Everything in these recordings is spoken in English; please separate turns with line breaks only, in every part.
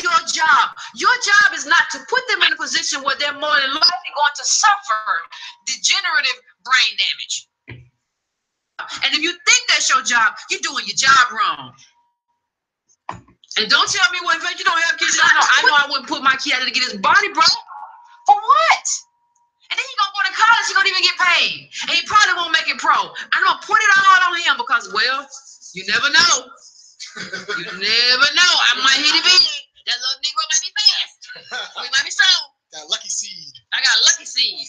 your job? Your job is not to put them in a position where they're more than likely going to suffer degenerative brain damage. And if you think that's your job, you're doing your job wrong. And don't tell me, well, if you don't have kids, I know I wouldn't put my kid out to get his body broke. For what? And then he's going to go to college, he's going to even get paid. And he probably won't make it pro. I'm going to put it all on him because, well, you never know. You never know. I might hit him in. That little Negro might be fast. He might be strong.
Got a lucky seed.
I got a lucky seed.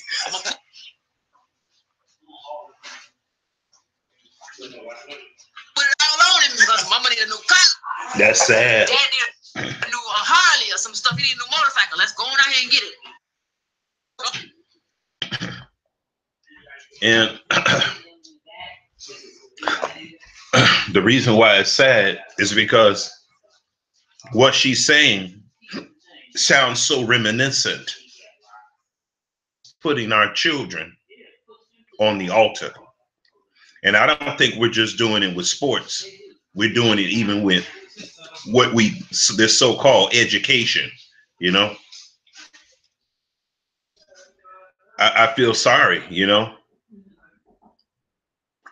Put it all on him because mama need a new car.
That's sad.
Dad need a new Harley or some stuff. He need a new motorcycle. Let's go on out here and get
it. And the reason why it's sad is because what she's saying sounds so reminiscent. Putting our children on the altar. And I don't think we're just doing it with sports. We're doing it even with what this so-called education, you know. I feel sorry, you know.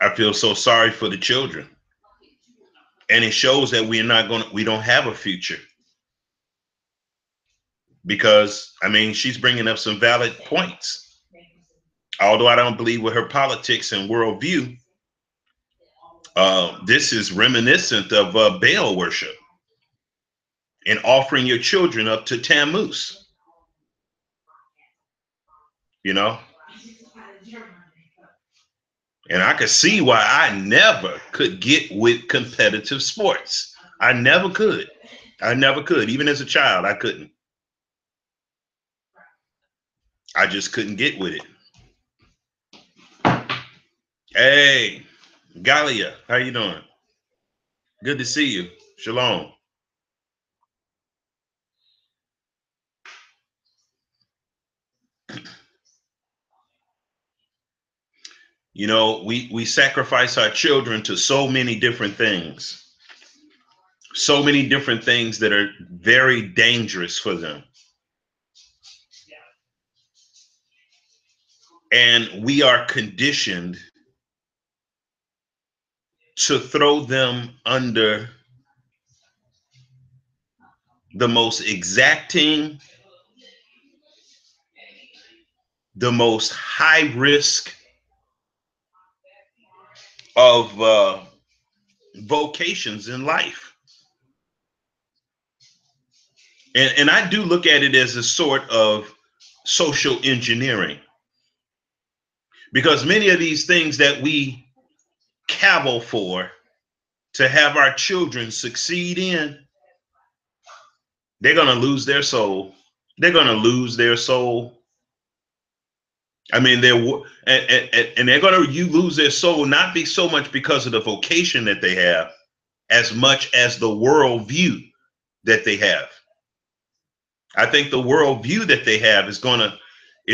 I feel so sorry for the children. And it shows that we don't have a future. Because, I mean, she's bringing up some valid points. Although I don't believe with her politics and worldview, this is reminiscent of Baal worship and offering your children up to Tammuz. You know? And I could see why I never could get with competitive sports. I never could. I never could. Even as a child, I couldn't. I just couldn't get with it. Hey, Galia, how you doing? Good to see you. Shalom. You know, we sacrifice our children to so many different things. So many different things that are very dangerous for them. And we are conditioned to throw them under the most exacting, the most high risk of vocations in life. And I do look at it as a sort of social engineering. Because many of these things that we cavil for to have our children succeed in, they're going to lose their soul. They're going to lose their soul. I mean, they're going to lose their soul, not be so much because of the vocation that they have, as much as the worldview that they have. I think the worldview that they have is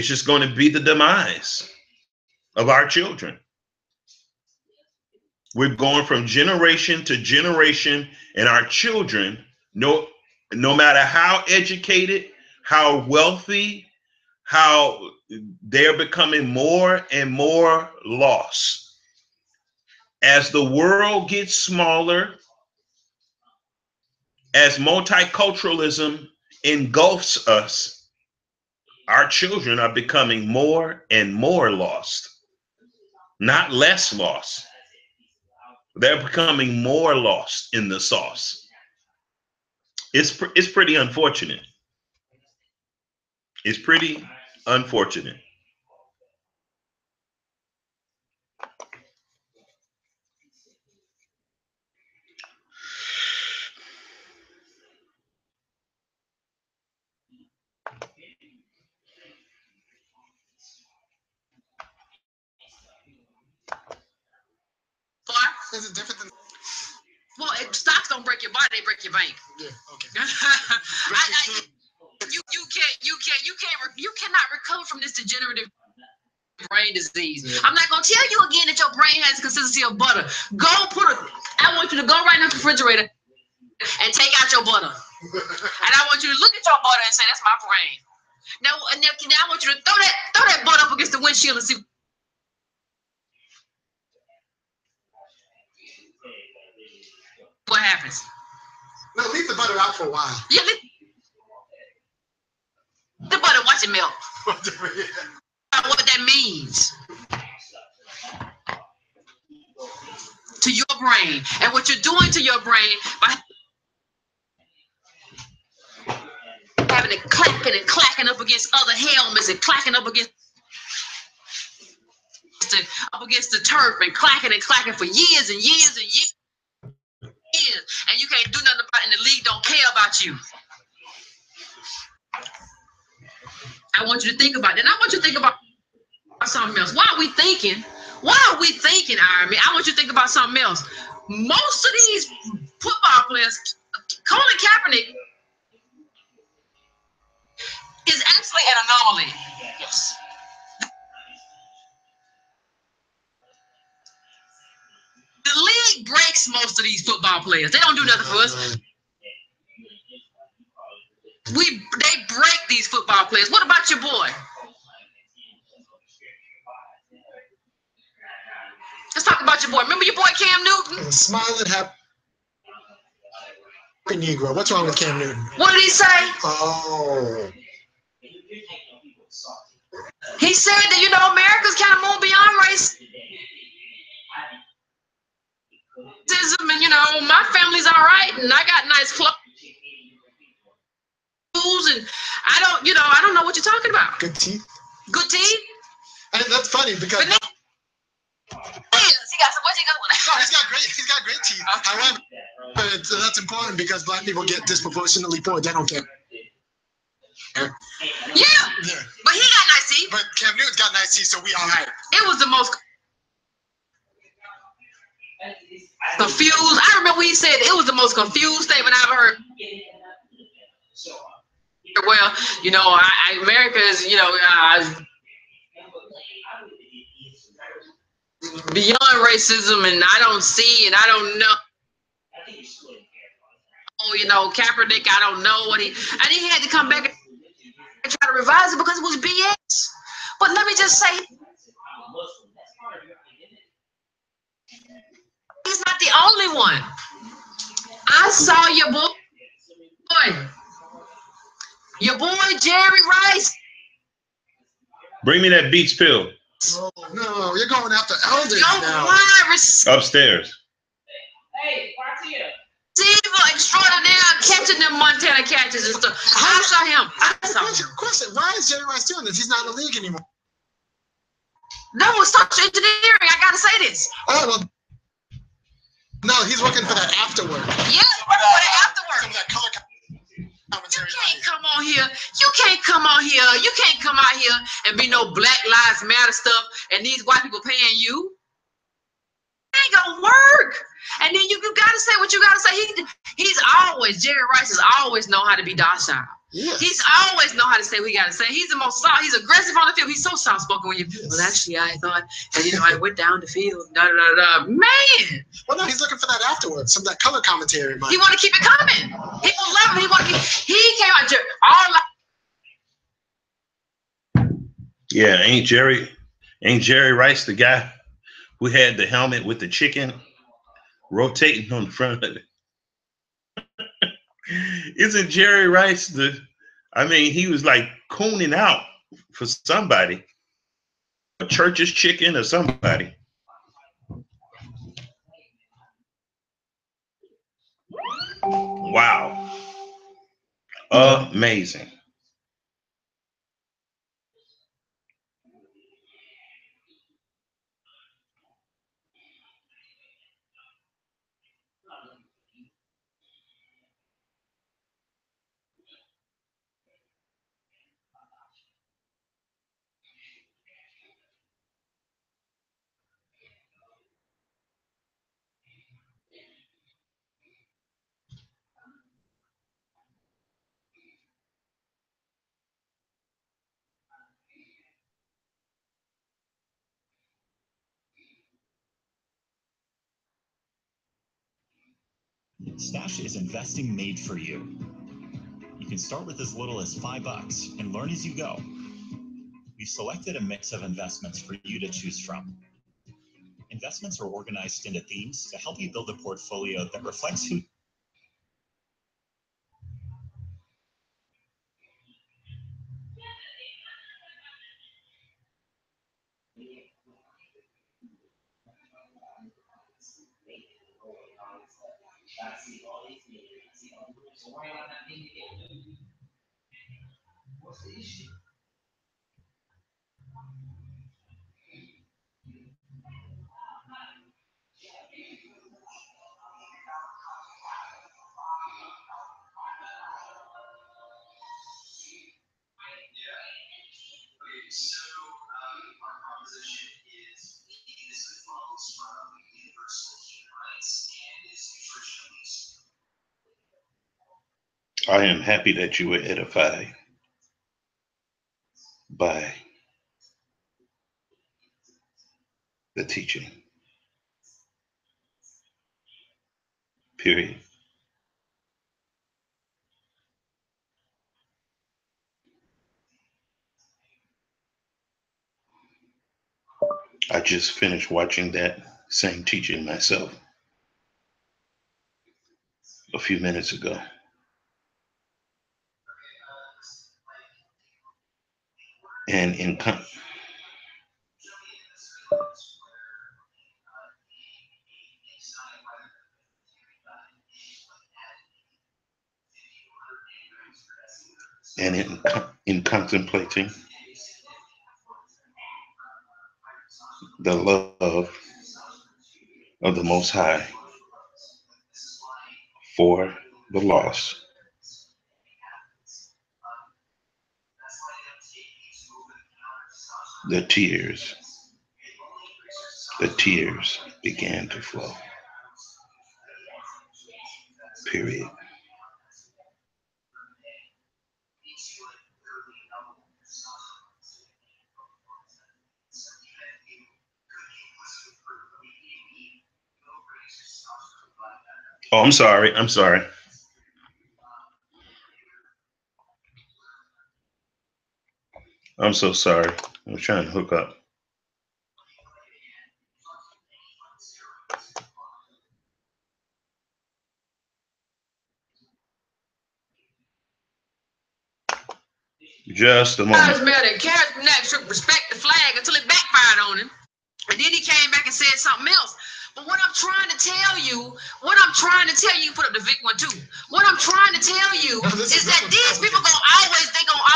just going to be the demise of our children. We're going from generation to generation, and our children, no matter how educated, how wealthy, how they're becoming more and more lost. As the world gets smaller, as multiculturalism engulfs us, our children are becoming more and more lost, not less lost. They're becoming more lost in the sauce. It's pretty unfortunate. It's pretty unfortunate.
Is it different than?
Well, stocks don't break your body; they break your bank.
Yeah. Okay. You
cannot recover from this degenerative brain disease. Yeah. I'm not gonna tell you again that your brain has the consistency of butter. I want you to go right now to the refrigerator and take out your butter. And I want you to look at your butt and say, that's my brain. Now I want you to throw that butt up against the windshield and see what happens.
No, leave the butter out for a while.
Yeah, the butter, watch it melt. What that means to your brain and what you're doing to your brain by having it clapping and clacking up against other helmets and clacking up against the turf and clacking for years and years and years. And you can't do nothing about it, and the league don't care about you. I want you to think about it. And I want you to think about something else. Why are we thinking, Iron Man? I want you to think about something else. Most of these football players, Colin Kaepernick is actually an anomaly. Yes. The league breaks most of these football players. They don't do nothing for us. They break these football players. What about your boy? Let's talk about your boy. Remember your boy Cam Newton?
Smiling, happy Negro. What's wrong with Cam Newton?
What did he say?
Oh.
He said that, America's kind of moved beyond race. And, my family's all right, and I got nice clothes, and I don't know what you're talking about.
Good teeth.
Good teeth?
And that's funny because he's got great teeth. However, that's important because black people get disproportionately poor dental care.
Yeah. But he got nice teeth.
But Cam Newton's got nice teeth, so we all right.
It was the most confused. I remember when he said it was the most confused statement I've ever heard. Well, America is, beyond racism, and I don't see, and I don't know. Kaepernick, I don't know what he had to come back and try to revise it because it was BS. But let me just say, he's not the only one. I saw your boy Jerry Rice.
Bring me that Beats pill.
Oh no, you're going after elders now.
Upstairs.
Hey, receiver extraordinaire, catching them Montana catches and stuff. I saw him.
Question: why is Jerry Rice doing this? He's not in the league anymore.
No, it's social engineering. I gotta say this.
Oh well. No, he's working for that afterwork.
Yeah, working for that afterwork.
Some of that color commentary.
You can't come on here. You can't come out here and be no Black Lives Matter stuff and these white people paying you. It ain't gonna work. And then you gotta say what you gotta say. Jerry Rice has always known how to be docile.
Yes.
He's always know how to say what he gotta say. He's the most soft. He's aggressive on the field. He's so soft spoken when you. Yes. Well, actually, I thought, I went down the field. Man.
Well, no, he's looking for that afterwards. Some of that color commentary.
He want to keep it coming. People love him. He came out all.
Yeah, ain't Jerry Rice the guy who had the helmet with the chicken rotating on the front of it? Isn't Jerry Rice he was like cooning out for somebody, a church's chicken or somebody. Wow. Amazing.
Stash is investing made for you. You can start with as little as $5 and learn as you go. We've selected a mix of investments for you to choose from. Investments are organized into themes to help you build a portfolio that reflects who
What's the issue? So our proposition is this follows from universal human rights and is nutritionally.
I am happy that you were edified by the teaching. Period. I just finished watching that same teaching myself a few minutes ago. And in contemplating the love of the Most High for the lost, the tears began to flow. Period. Oh, I'm sorry. I'm so sorry. I was trying to hook up. Just a moment.
Kaepernick should respect the flag until it backfired on him. And then he came back and said something else. But what I'm trying to tell you, put up the Vic one too. What I'm trying to tell you is that these people gonna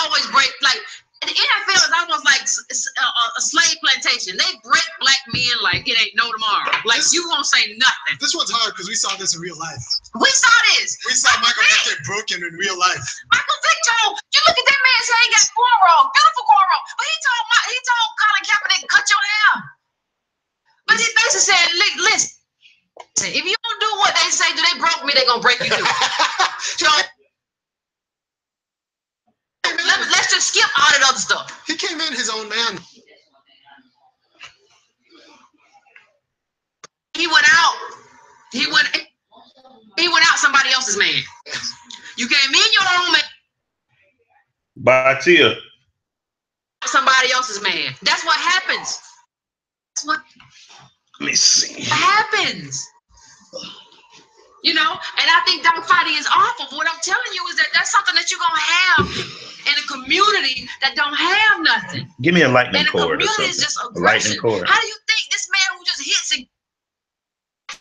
always break, like, the NFL is almost like a slave plantation. They break black men like it ain't no tomorrow. Like, you won't say nothing.
This one's hard because we saw this in real life.
We saw this.
We saw Michael Vick get broken in real life.
Michael Vick told, you look at that man's hair, he got cornrows, beautiful cornrows. But he told Colin Kaepernick, cut your hair. But he basically said, listen, if you don't do what they say, do they broke me, they gonna break you too. So let's just skip all that other stuff.
He came in his own man.
He went out somebody else's man. You came in your own man.
Batia.
Somebody else's man. That's what happens. That's what.
Let me see.
Happens. You know, and I think dog fighting is awful. But what I'm telling you is that that's something that you're gonna have in a community that don't have nothing.
Give me a lightning cord.
And the community is just aggression.
Lightning cord.
How do you think this man who just hits and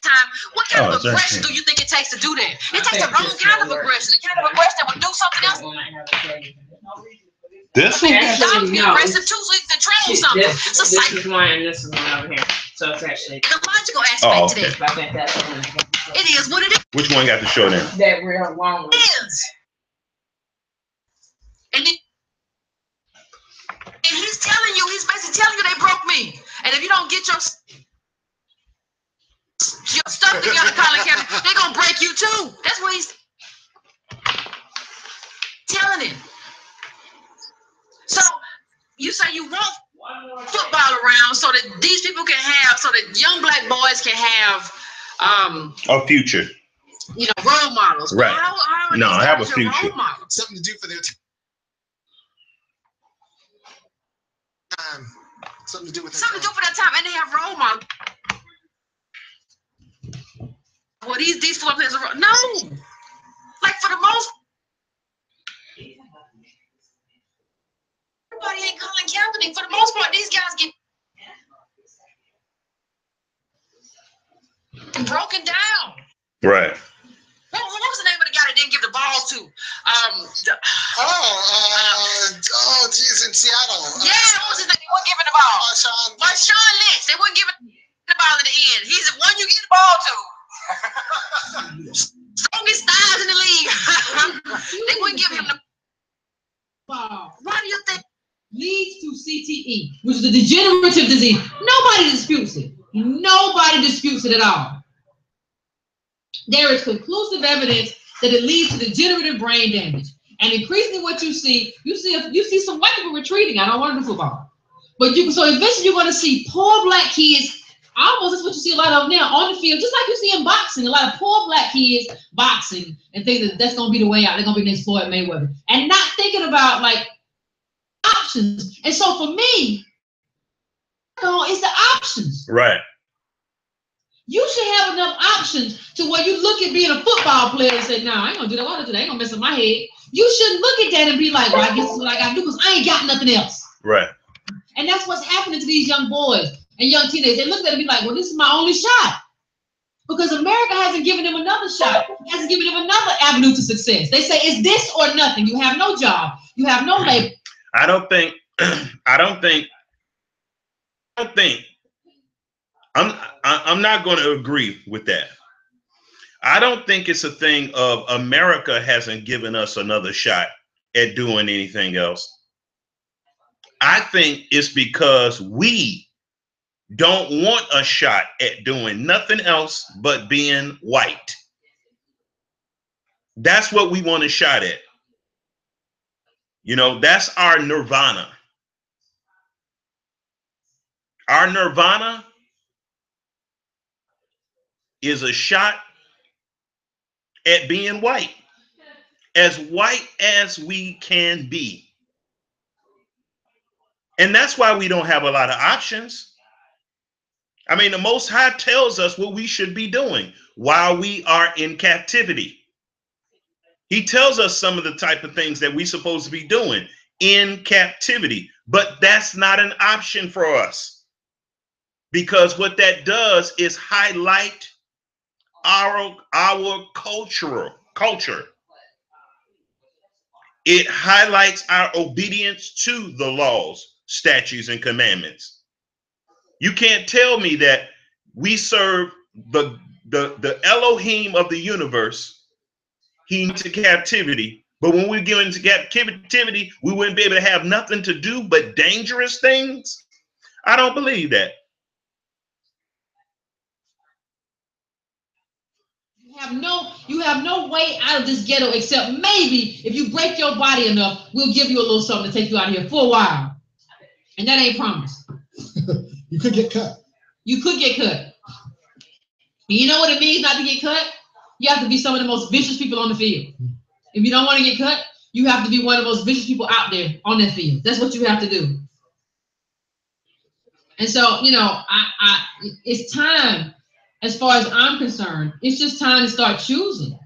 time? What kind of aggression do you think it takes to do that? It takes the wrong kind of aggression. The kind of aggression that would do something else.
This one?
Dogs be aggressive too, so you can control something.
This is one, and this is one over here. So it's actually
the logical aspect to that.
I think that's one.
It is what it is.
Which one got the short end?
That real long.
It is. And he's telling you, he's basically telling you they broke me. And if you don't get your stuff together, Colin Kaepernick, they're gonna break you too. That's what he's telling him. So you say you want football around so that these people can have, so that young black boys can have
a future.
You know, role models.
Right.
How
no, I have a future.
something to do for their time. Something to do with their
Something to do
time.
for that time, and they have role models. Well, these four players are no. Like for the most, everybody ain't Colin Kaepernick. For the most part, these guys get broken down.
Right.
What was the name of the guy that didn't give the ball to?
Geez, in Seattle.
Yeah, what was his name? They weren't giving the ball. Marshawn Lynch. They wouldn't give the ball at the end. He's the one you get the ball to. Strongest thighs in the league. They wouldn't give him the ball. Why do you think?
Leads to CTE, which is a degenerative disease. Nobody disputes it. Nobody disputes it at all. There is conclusive evidence that it leads to degenerative brain damage. And increasingly what you see some white people retreating. I don't want to do football. But so eventually you're going to see poor black kids, almost that's what you see a lot of now on the field, just like you see in boxing, a lot of poor black kids boxing and think that's going to be the way out. They're going to be next Floyd Mayweather. And not thinking about like options. And so for me, it's the options.
Right.
You should have enough options to where you look at being a football player and say, no, I ain't gonna do that. I want to do that. I ain't gonna mess up my head. You shouldn't look at that and be like, well, I guess this is what I gotta do because I ain't got nothing else.
Right.
And that's what's happening to these young boys and young teenagers. They look at it and be like, well, this is my only shot. Because America hasn't given them another shot, hasn't given them another avenue to success. They say it's this or nothing. You have no job, you have no labor.
I don't think I'm not going to agree with that. I don't think it's a thing of America hasn't given us another shot at doing anything else. I think it's because we don't want a shot at doing nothing else but being white. That's what we want a shot at. You know, that's our nirvana. Our nirvana is a shot at being white as we can be. And that's why we don't have a lot of options. I mean, the Most High tells us what we should be doing while we are in captivity. He tells us some of the type of things that we're supposed to be doing in captivity, but that's not an option for us, because what that does is highlight our culture. It highlights our obedience to the laws, statutes, and commandments. You can't tell me that we serve the Elohim of the universe. He into captivity, but when we get into captivity, we wouldn't be able to have nothing to do but dangerous things. I don't believe that.
You have no way out of this ghetto except maybe if you break your body enough, we'll give you a little something to take you out of here for a while. And that ain't promised.
You could get cut.
You could get cut. And you know what it means not to get cut? You have to be some of the most vicious people on the field. If you don't want to get cut, you have to be one of those vicious people out there on that field. That's what you have to do. And so, you know, it's time, as far as I'm concerned, it's just time to start choosing.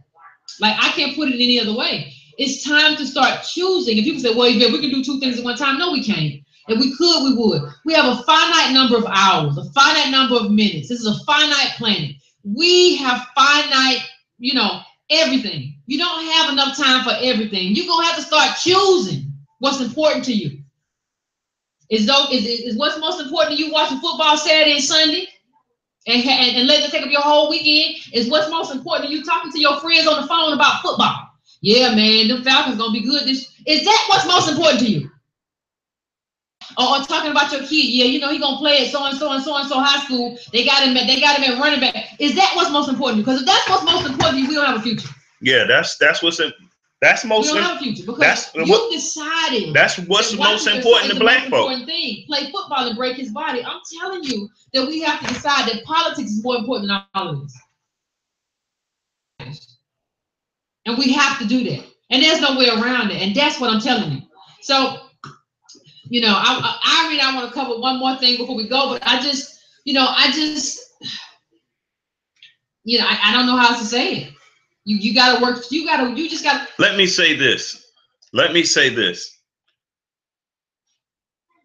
Like, I can't put it any other way. It's time to start choosing. And people say, well, Yvette, we can do two things at one time. No, we can't. If we could, we would. We have a finite number of hours, a finite number of minutes. This is a finite planet. We have finite, you know, everything. You don't have enough time for everything. You're going to have to start choosing what's important to you. Is what's most important to you watching football Saturday and Sunday and letting it take up your whole weekend? Is what's most important to you talking to your friends on the phone about football? Yeah, man, them Falcons going to be good. Is that what's most important to you? Or talking about your kid? Yeah, you know, he going to play at so-and-so and so-and-so high school. They got him at running back. Is that what's most important to you? Because if that's what's most important to you, we don't have a future.
Yeah, that's most.
We don't have a future because you decided.
That's what's most important to black folks.
Play football and break his body. I'm telling you that we have to decide that politics is more important than all of this. And we have to do that. And there's no way around it. And that's what I'm telling you. So, you know, I want to cover one more thing before we go, but I don't know how else to say it. You got to work. You just got to.
Let me say this.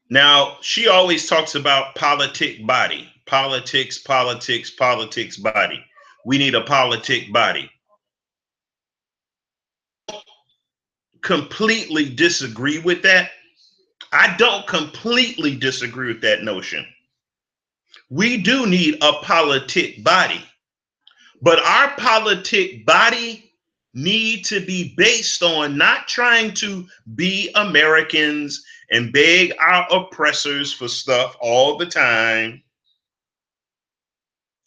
Now, she always talks about politics body. Politics body. We need a politic body. Completely disagree with that. I don't completely disagree with that notion. We do need a politic body, but our politic body need to be based on not trying to be Americans and beg our oppressors for stuff all the time,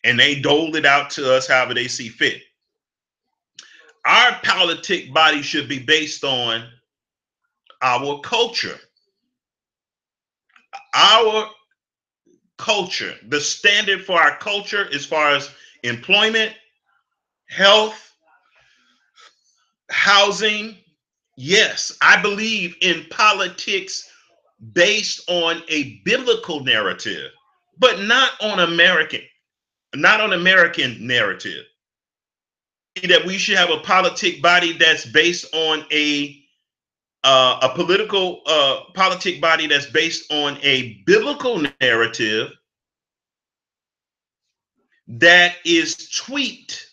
and they dole it out to us however they see fit. Our politic body should be based on our culture. Our culture, the standard for our culture as far as employment, health, housing. Yes, I believe in politics based on a biblical narrative, but not on American narrative. That we should have a politic body that's based on a political politic body that's based on a biblical narrative that is tweaked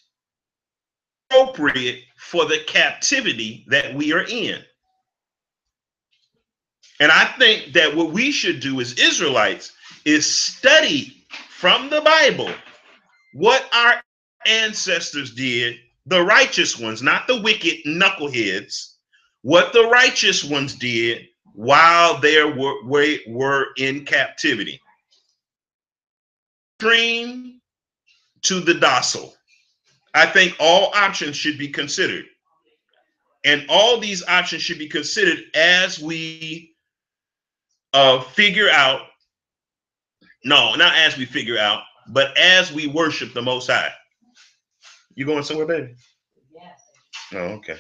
appropriate for the captivity that we are in. And I think that what we should do as Israelites is study from the Bible what our ancestors did, the righteous ones, not the wicked knuckleheads, what the righteous ones did while they were in captivity. Extreme to the docile. I think all options should be considered. And all these options should be considered as we figure out, no, not as we figure out, but as we worship the Most High. You going somewhere, baby?
Yes.
Oh, okay.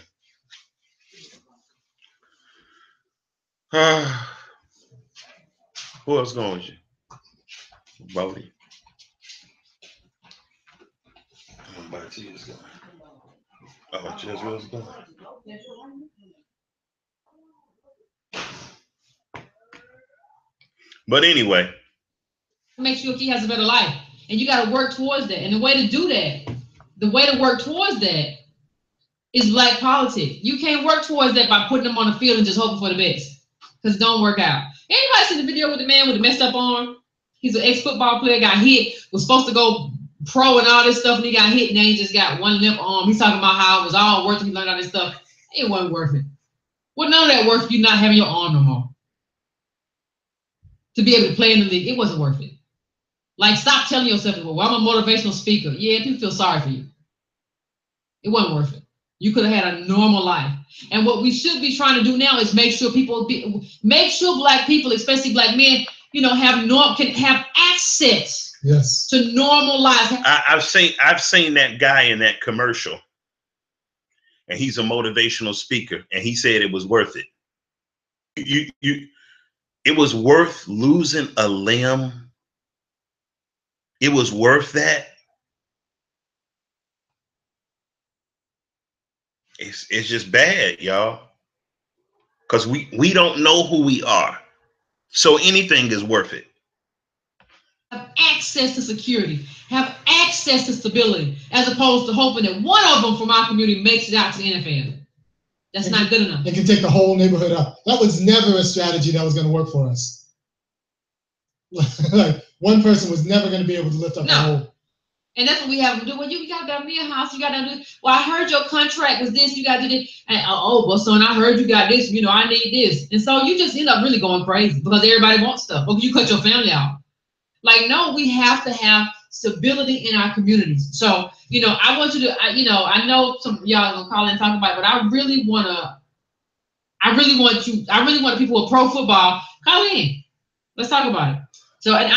Who else going with you? Bodie. Oh, Jezreel's going. But anyway.
Make sure he has a better life. And you got to work towards that. And the way to do that, the way to work towards that is black politics. You can't work towards that by putting them on the field and just hoping for the best. Because it don't work out. Anybody see the video with the man with the messed up arm? He's an ex-football player, got hit, was supposed to go pro and all this stuff, and he got hit, and then he just got one limp arm. He's talking about how it was all worth it. He learned all this stuff. It wasn't worth it. Well, none of that worth you not having your arm no more. To be able to play in the league, it wasn't worth it. Like, stop telling yourself, well, I'm a motivational speaker. Yeah, people feel sorry for you. It wasn't worth it. You could have had a normal life. And what we should be trying to do now is make sure black people, especially black men, can have access to normal lives.
I've seen that guy in that commercial, and he's a motivational speaker, and he said it was worth it. It was worth losing a limb. It was worth that. It's just bad, y'all, because we don't know who we are, so anything is worth it.
Have access to security, have access to stability, as opposed to hoping that one of them from our community makes it out to the NFL. That's not good enough.
It can take the whole neighborhood up. That was never a strategy that was going to work for us. Like, one person was never going to be able to lift up the whole.
And that's what we have to do. Well, you got to be a house. You got to do. Well, I heard your contract was this. You got to do this. And well, son, I heard you got this. I need this. And so you just end up really going crazy because everybody wants stuff. Or you cut your family out. Like, no, we have to have stability in our communities. So, I want you to. I know some of y'all gonna call and talk about it, but I really want people who are pro football. Call in. Let's talk about it. So, and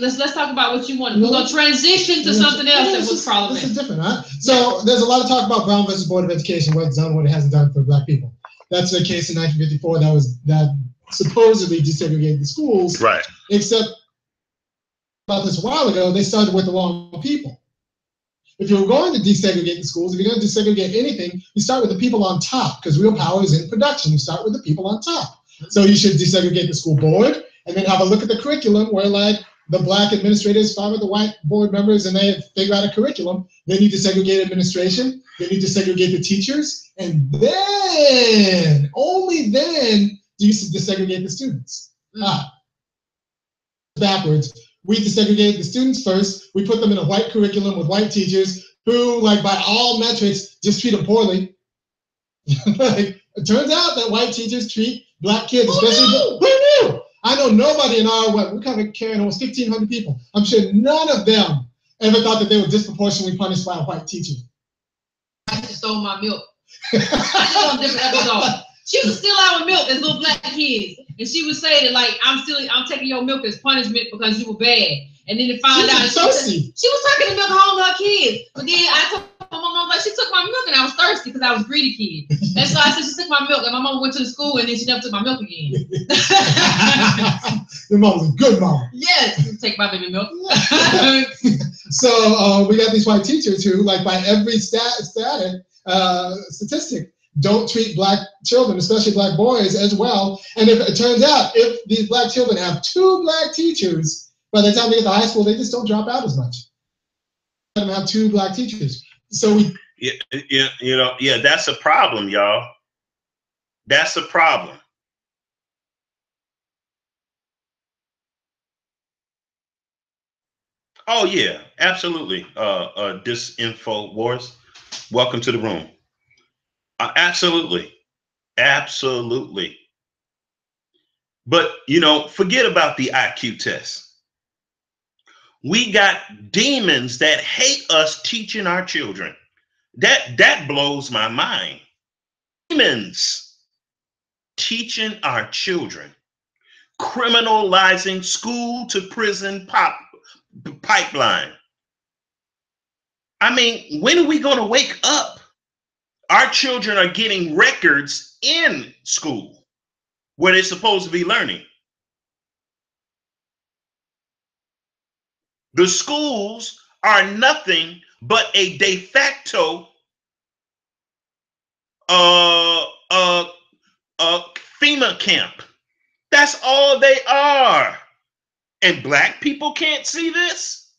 let's talk about what you want. We're going to transition to something else that was problematic.
This is different, right? So, there's a lot of talk about Brown versus Board of Education, what it's done, what it hasn't done for black people. that's the case in 1954 that supposedly desegregated the schools.
Right.
Except about this a while ago, they started with the wrong people. If you're going to desegregate the schools, if you're going to desegregate anything, you start with the people on top, because real power is in production. You start with the people on top. So you should desegregate the school board, and then have a look at the curriculum where, like, the black administrators follow the white board members and they figure out a curriculum. Then you desegregate administration, then you desegregate the teachers, and then, only then, do you desegregate the students. Backwards. We desegregate the students first. We put them in a white curriculum with white teachers who, like, by all metrics, just treat them poorly. Like, it turns out that white teachers treat black kids, especially. Who knew? I know nobody in our, we cover carrying almost 1,500 people. I'm sure none of them ever thought that they were disproportionately punished by a white teacher.
I just stole my milk. I on a different episode. She was steal our milk as little black kids, and she would say that, like, I'm taking your milk as punishment because you were bad. And then to find out she was taking the milk home to her kids. But then I told my mom, like, she took my milk, and I was thirsty because I was a greedy kid. And so I said she took my milk, and my mom went to the school, and then she never took my milk again.
Your mom was a good mom.
Yes, take my baby milk.
So we got these white teachers who, like, by every statistic, don't treat black children, especially black boys, as well. And if it turns out, if these black children have 2 black teachers, by the time they get to high school, they just don't drop out as much. Let them have 2 black teachers. So
that's a problem, y'all. That's a problem. Oh yeah, absolutely. Disinfo Wars, welcome to the room. Absolutely. But, forget about the IQ test. We got demons that hate us teaching our children. That blows my mind. Demons teaching our children, criminalizing school to prison pipeline. I mean, when are we going to wake up? Our children are getting records in school where they're supposed to be learning. The schools are nothing but a de facto FEMA camp. That's all they are. And black people can't see this.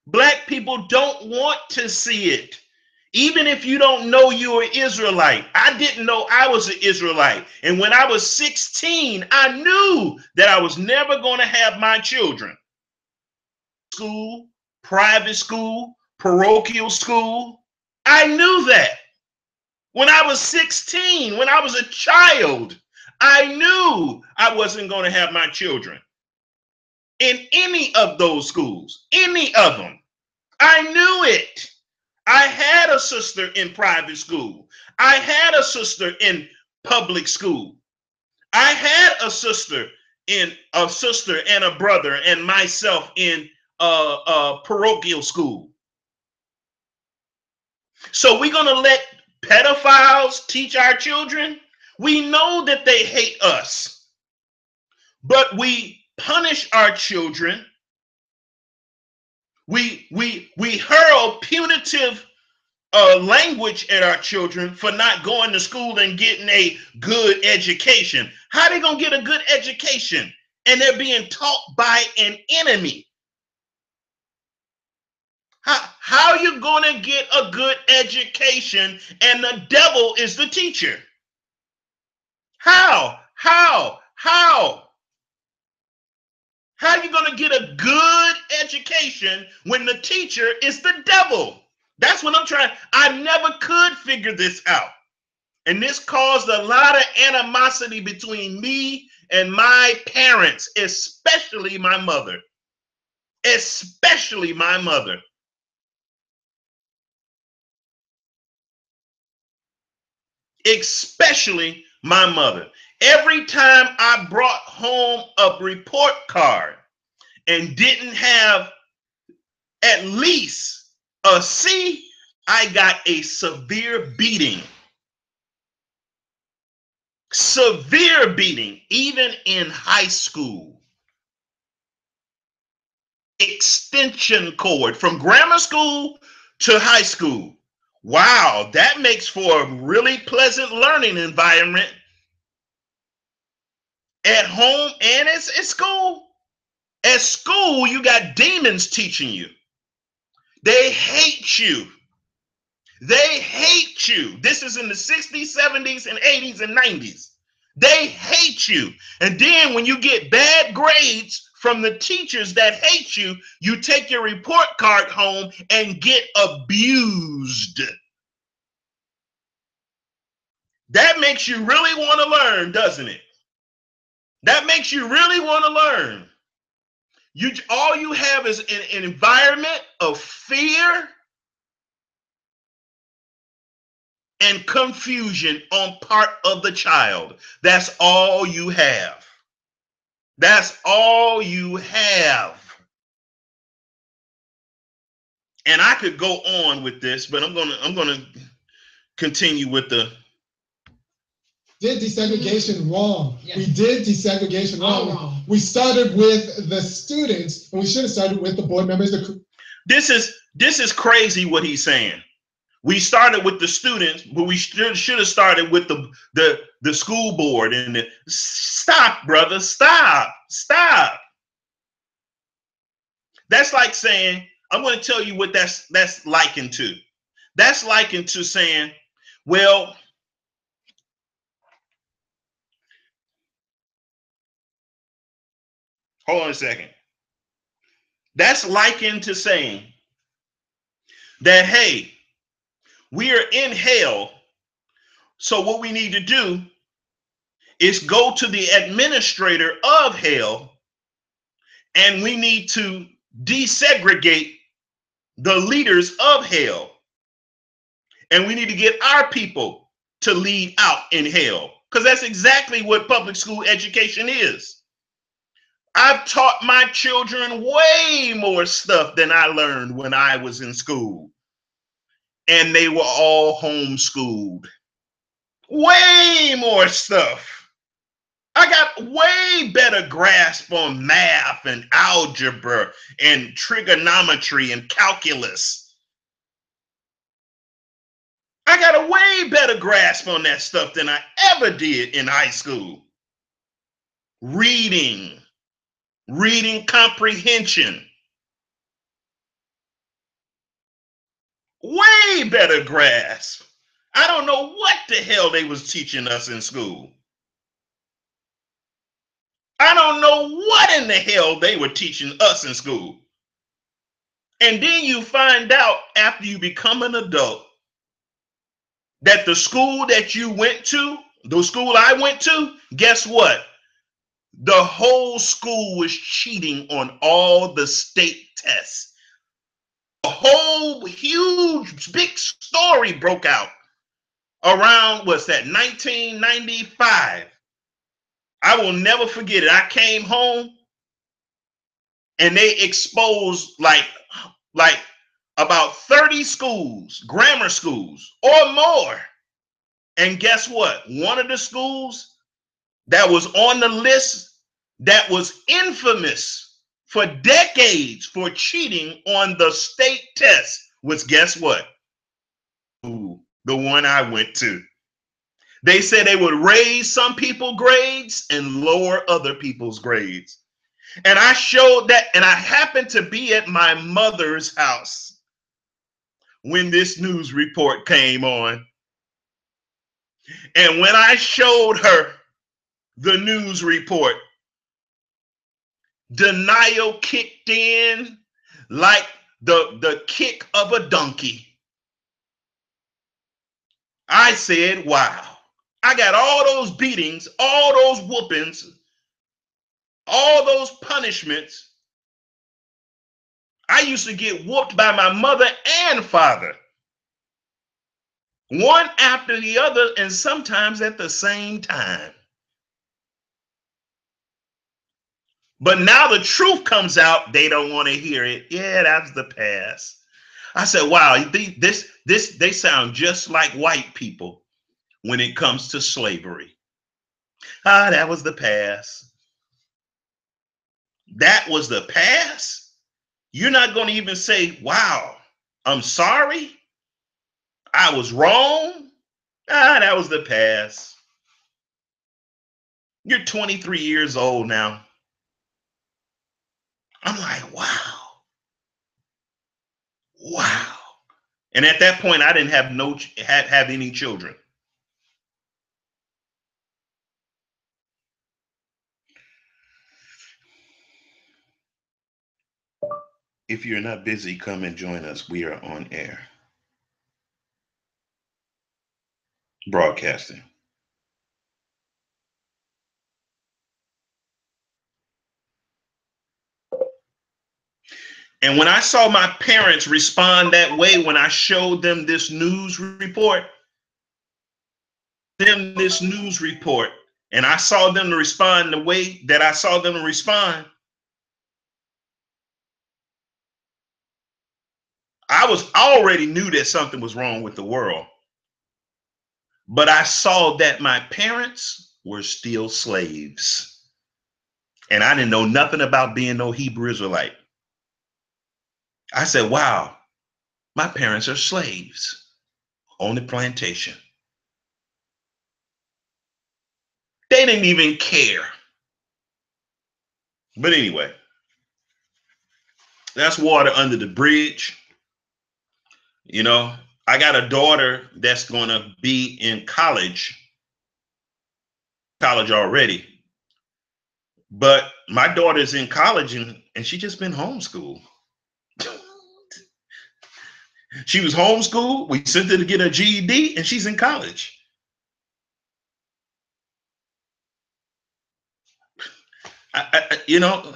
Black people don't want to see it. Even if you don't know you're an Israelite. I didn't know I was an Israelite. And when I was 16, I knew that I was never going to have my children. School, private school, parochial school. I knew that. When I was 16, when I was a child, I knew I wasn't going to have my children in any of those schools, any of them. I knew it. I had a sister in private school. I had a sister in public school. I had a sister and a brother and myself in parochial school. So we're going to let pedophiles teach our children? We know that they hate us, but we punish our children. We hurl punitive language at our children for not going to school and getting a good education. How are they going to get a good education? And they're being taught by an enemy. How are you going to get a good education and the devil is the teacher? How? How are you going to get a good education when the teacher is the devil? That's what I'm trying. I never could figure this out. And this caused a lot of animosity between me and my parents, especially my mother. Especially my mother. Especially my mother. Every time I brought home a report card and didn't have at least a C, I got a severe beating. severe beating, even in high school. Extension cord from grammar school to high school. Wow, that makes for a really pleasant learning environment at home and at school. At school, you got demons teaching you. They hate you. They hate you. This is in the 60s, 70s, and 80s and 90s. They hate you. And then when you get bad grades from the teachers that hate you, you take your report card home and get abused. That makes you really want to learn, doesn't it? That makes you really want to learn. All you have is an environment of fear and confusion on part of the child. That's all you have. That's all you have. And I could go on with this, but I'm gonna continue with the
did desegregation wrong.
Yes.
We did desegregation wrong. We started with the students, and we should have started with the board members.
This is crazy what he's saying. We started with the students, but we should have started with the school board. And stop, brother, stop. That's like saying, I'm going to tell you what that's likened to. That's likened to saying, well, hold on a second. That's likened to saying that, hey, we are in hell. So what we need to do is go to the administrator of hell, and we need to desegregate the leaders of hell. And we need to get our people to lead out in hell. Because that's exactly what public school education is. I've taught my children way more stuff than I learned when I was in school. And they were all homeschooled. Way more stuff. I got way better grasp on math and algebra and trigonometry and calculus. I got a way better grasp on that stuff than I ever did in high school. Reading comprehension. Way better grasp. I don't know what the hell they was teaching us in school. I don't know what in the hell they were teaching us in school. And then you find out after you become an adult that the school that you went to, the school I went to, guess what? The whole school was cheating on all the state tests. A whole huge big story broke out around, what's that, 1995. I will never forget it. I came home and they exposed like about 30 schools, grammar schools or more. And guess what? One of the schools that was on the list that was infamous for decades for cheating on the state test was, guess what? Ooh, the one I went to. They said they would raise some people's grades and lower other people's grades. And I showed that, and I happened to be at my mother's house when this news report came on. And when I showed her the news report, denial kicked in like the kick of a donkey. I said, wow, I got all those beatings, all those whoopings, all those punishments. I used to get whooped by my mother and father, one after the other, and sometimes at the same time. But now the truth comes out, they don't want to hear it. Yeah, that's the past. I said, wow, they sound just like white people when it comes to slavery. Ah, that was the past. That was the past? You're not going to even say, wow, I'm sorry. I was wrong. Ah, that was the past. You're 23 years old now. I'm like, wow. Wow. And at that point, I didn't have any children. If you're not busy, come and join us. We are on air. Broadcasting. And when I saw my parents respond that way, when I showed them this news report, and I saw them respond the way that I saw them respond, I already knew that something was wrong with the world. But I saw that my parents were still slaves. And I didn't know nothing about being no Hebrew Israelite. I said, wow, my parents are slaves on the plantation. They didn't even care. But anyway, that's water under the bridge. You know, I got a daughter that's going to be in college already. But my daughter's in college and she just been homeschooled. She was homeschooled. We sent her to get her GED and she's in college. You know,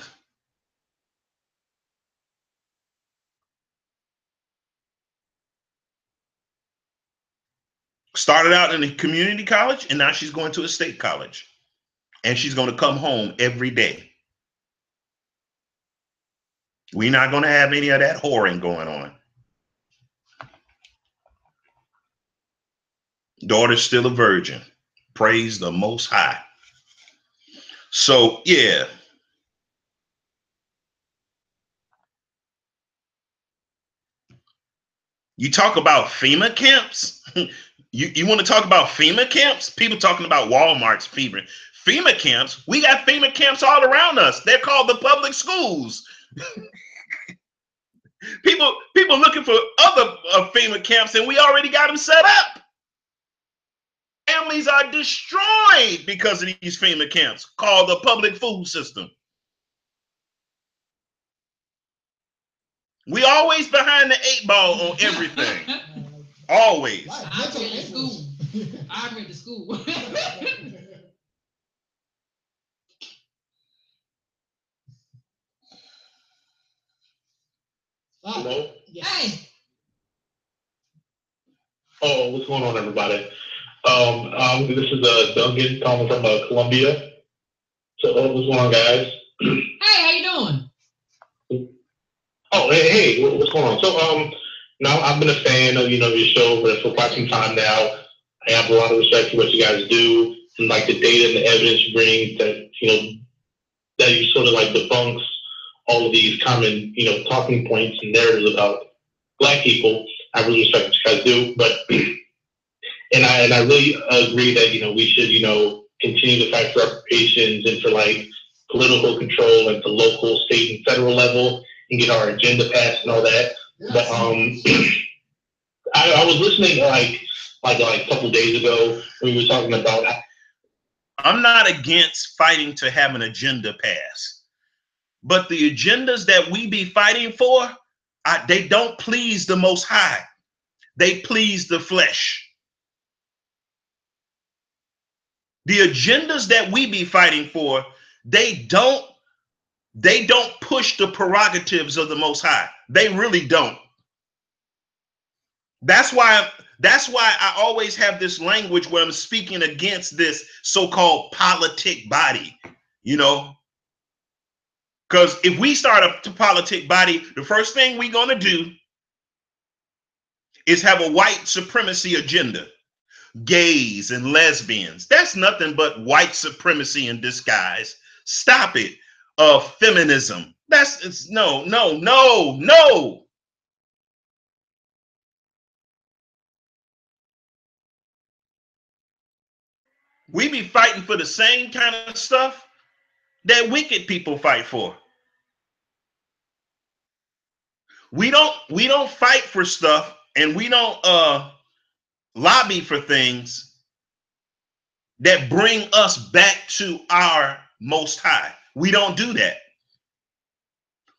started out in a community college and now she's going to a state college and she's going to come home every day. We're not going to have any of that whoring going on. Daughter's still a virgin. Praise the Most High. So, yeah. You talk about FEMA camps? You want to talk about FEMA camps? People talking about Walmart's FEMA camps. We got FEMA camps all around us. They're called the public schools. People looking for other FEMA camps, and we already got them set up. Families are destroyed because of these FEMA camps called the public food system. We always behind the 8 ball on everything. Always.
I went to school.
Hello?
Yes. Hey.
Oh, what's going on, everybody? This is Duncan calling from Columbia. So, what's going on, guys?
Hey, how you doing?
Oh, hey, what's going on? So, now I've been a fan of your show for quite some time now. I have a lot of respect for what you guys do and like the data and the evidence you bring that that you sort of like debunks all of these common talking points and narratives about Black people. I really respect what you guys do, but and I really agree that we should continue to fight for reparations and for like political control at the local, state, and federal level and get our agenda passed and all that. But I was listening like a couple of days ago when we were talking about.
I'm not against fighting to have an agenda pass, but the agendas that we be fighting for, they don't please the Most High. They please the flesh. The agendas that we be fighting for, they don't push the prerogatives of the Most High. They really don't. That's why I always have this language where I'm speaking against this so-called politic body, because if we start a politic body, the first thing we're going to do is have a white supremacy agenda. gays and lesbians. That's nothing but white supremacy in disguise. Stop it. Feminism. No, no, no, no. We be fighting for the same kind of stuff that wicked people fight for. We don't fight for stuff, and we don't lobby for things that bring us back to our Most High. We don't do that.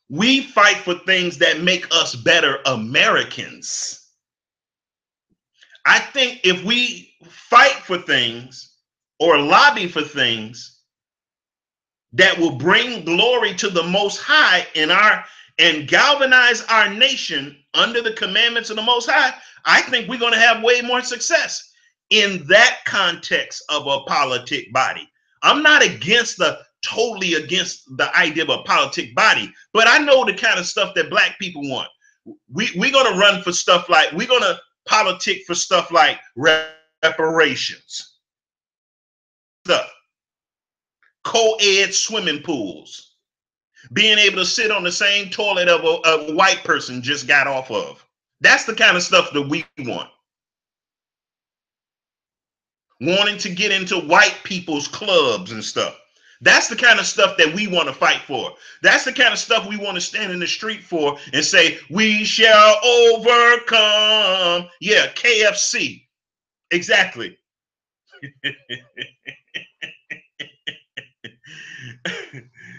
We fight for things that make us better Americans. I think if we fight for things or lobby for things that will bring glory to the Most High and galvanize our nation under the commandments of the Most High, I think we're going to have way more success in that context of a politic body. I'm not totally against the idea of a politic body, but I know the kind of stuff that black people want. We're going to run for stuff like, we're going to politic for stuff like reparations, stuff, co-ed swimming pools, being able to sit on the same toilet of a white person just got off of. That's the kind of stuff that we want. Wanting to get into white people's clubs and stuff. That's the kind of stuff that we want to fight for. That's the kind of stuff we want to stand in the street for and say, we shall overcome. Yeah, KFC. Exactly.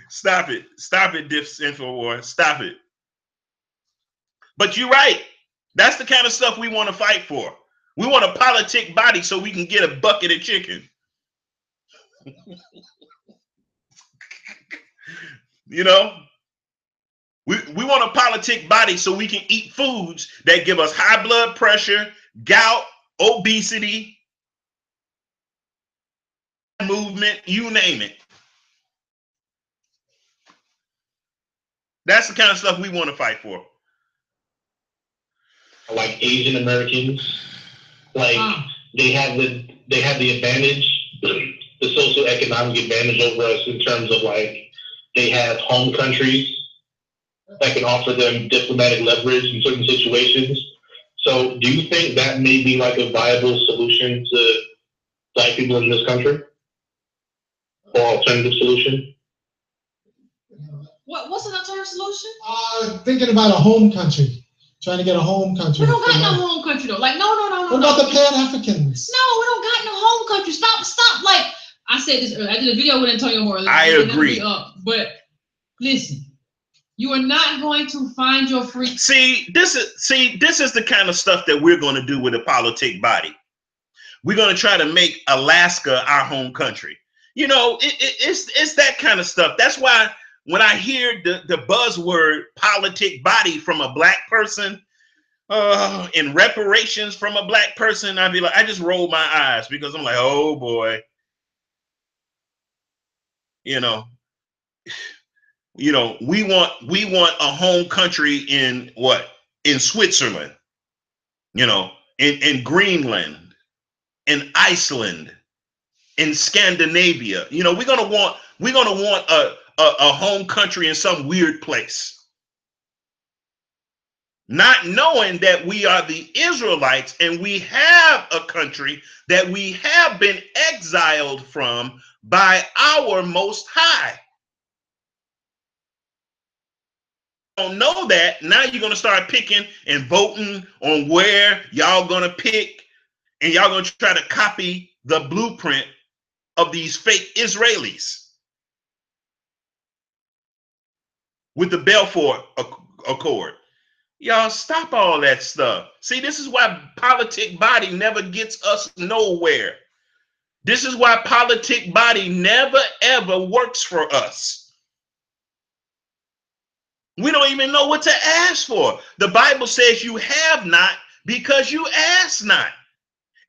Stop it. Stop it, Infowar. Stop it. But you're right. That's the kind of stuff we want to fight for. We want a politic body so we can get a bucket of chicken. You know, we want a politic body so we can eat foods that give us high blood pressure, gout, obesity, movement, you name it. That's the kind of stuff we want to fight for.
Like Asian Americans, like they have the advantage, the socioeconomic advantage over us in terms of like they have home countries that can offer them diplomatic leverage in certain situations. So do you think that may be like a viable solution to black people in this country? Or alternative solution?
What's an alternative solution?
Thinking about a home country. Trying to get a home country.
We don't got no home country though. Like, no.
What about the Pan-Africans?
No, we don't got no home country. Stop. Like, I said this earlier. I did a video with Antonio Moore.
I agree.
But listen, you are not going to find your free.
See, this is the kind of stuff that we're going to do with a politic body. We're going to try to make Alaska our home country. You know, it's that kind of stuff. That's why when I hear the buzzword politic body from a black person, in reparations from a black person, I'd be like, I just roll my eyes because I'm like, oh boy. You know, we want a home country in what? In Switzerland, in Greenland, in Iceland, in Scandinavia. We're gonna want a home country in some weird place. Not knowing that we are the Israelites and we have a country that we have been exiled from by our Most High. Don't know that. Now you're going to start picking and voting on where y'all going to pick, and y'all going to try to copy the blueprint of these fake Israelis with the Balfour Accord. Y'all stop all that stuff. See, this is why politic body never gets us nowhere. This is why politic body never ever works for us. We don't even know what to ask for. The Bible says you have not because you ask not.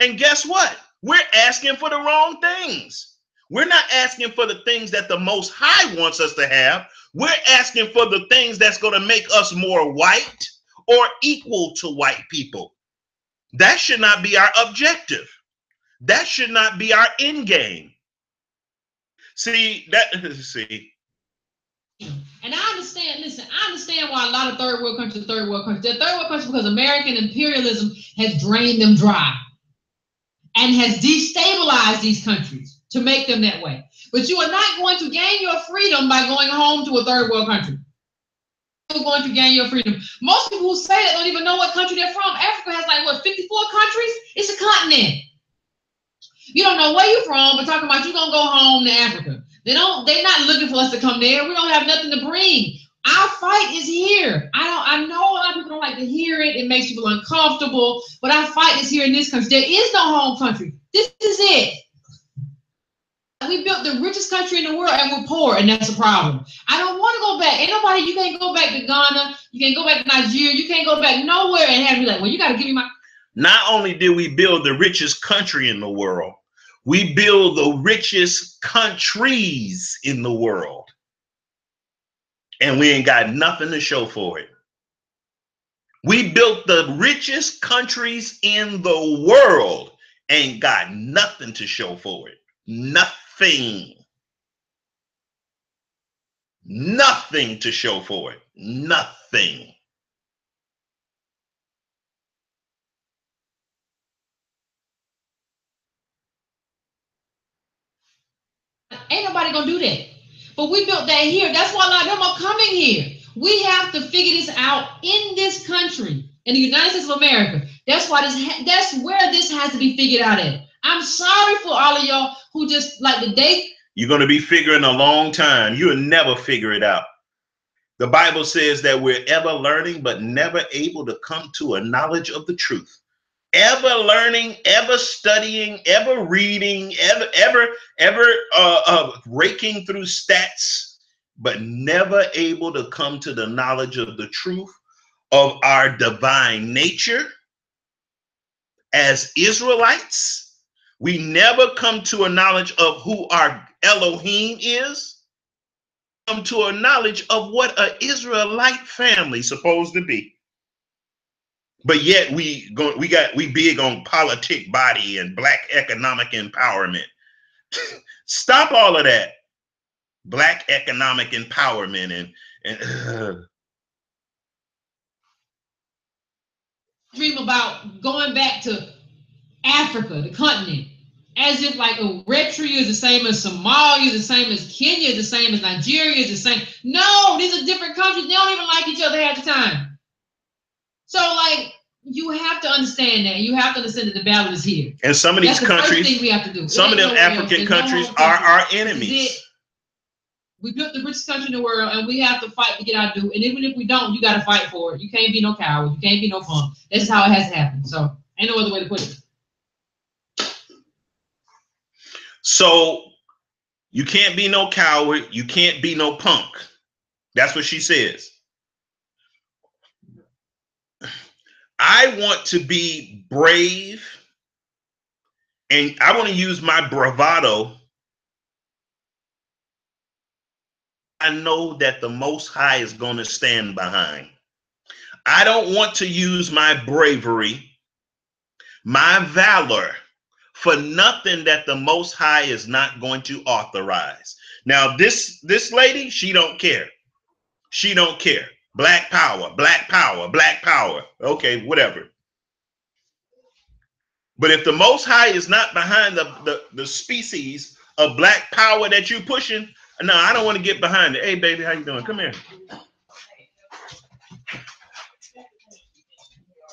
And guess what? We're asking for the wrong things. We're not asking for the things that the Most High wants us to have. We're asking for the things that's going to make us more white or equal to white people. That should not be our objective. That should not be our end game. See.
And I understand, listen, I understand why a lot of third world countries are third world countries. They're third world countries because American imperialism has drained them dry and has destabilized these countries to make them that way. But you are not going to gain your freedom by going home to a third world country. You're going to gain your freedom. Most people who say that don't even know what country they're from. Africa has like, what, 54 countries? It's a continent. You don't know where you're from, but talking about you're going to go home to Africa. They're not looking for us to come there. We don't have nothing to bring. Our fight is here. I know a lot of people don't like to hear it. It makes people uncomfortable, but our fight is here in this country. There is no home country. This is it. We built the richest country in the world and we're poor, and that's a problem. I don't want to go back. Ain't nobody, you can't go back to Ghana. You can't go back to Nigeria. You can't go back nowhere and have me like, well, you got to give me my.
Not only did we build the richest country in the world, we build the richest countries in the world. And we ain't got nothing to show for it. We built the richest countries in the world, ain't got nothing to show for it. Nothing. Nothing to show for it. Nothing.
Ain't nobody gonna do that. But we built that here. That's why a lot of them are coming here. We have to figure this out in this country, in the United States of America. That's why that's where this has to be figured out at. I'm sorry for all of y'all who just like the date.
You're going to be figuring a long time. You'll never figure it out. The Bible says that we're ever learning, but never able to come to a knowledge of the truth. Ever learning, ever studying, ever reading, ever raking through stats, but never able to come to the knowledge of the truth of our divine nature. As Israelites, we never come to a knowledge of who our Elohim is, come to a knowledge of what an Israelite family is supposed to be. But yet we big on politic body and black economic empowerment. Stop all of that. Black economic empowerment and
dream about going back to Africa, the continent, as if like Eritrea is the same as Somalia, is the same as Kenya, is the same as Nigeria, is the same. No, these are different countries. They don't even like each other half the time. So like, you have to understand that. You have to understand that the battle is here.
And some of these countries,
first thing we have to do.
Some of them African countries are our enemies.
We built the richest country in the world, and we have to fight to get our due. And even if we don't, you got to fight for it. You can't be no coward. You can't be no punk. This is how it has to happen. So ain't no other way to put it.
So you can't be no coward. You can't be no punk. That's what she says. I want to be brave, and I want to use my bravado. I know that the Most High is going to stand behind. I don't want to use my bravery, my valor, for nothing that the Most High is not going to authorize. Now, this lady, she don't care. She don't care. Black power, black power, black power. Okay, whatever. But if the Most High is not behind the species of black power that you're pushing, no, I don't want to get behind it. Hey, baby, how you doing? Come here.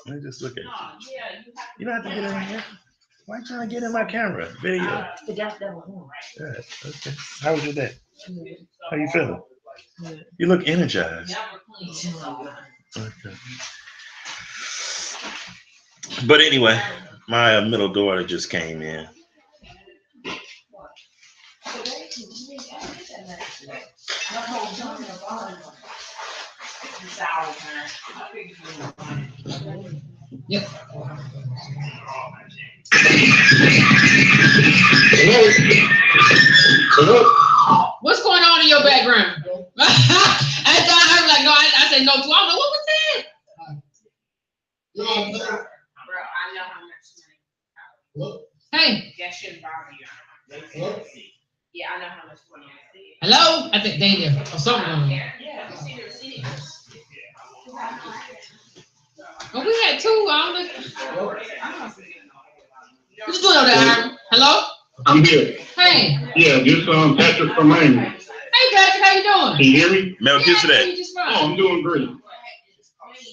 Let me just look at you. You don't have to get in here. Why are you trying to get in my camera video? Good. Okay. How was your day? How you feeling? You look energized. Okay. But anyway, my middle daughter just came in.
Yep. What's going on in your background? I was like, no, I said no to. I was like, what was that?
Bro, I know how much money.
Hey.
That shouldn't bother you. Yeah, I know how much money I see.
Hello? I think Daniel or something on there.
Yeah, you see their city.
Oh, we had two. I don't know. What you doing over there, Aaron? Hello?
I'm here.
Hey.
Yeah, this Patrick from Miami.
Hey, Patrick, how you doing?
Can you hear me?
Melchizedek.
Just
Oh,
fine.
I'm doing great.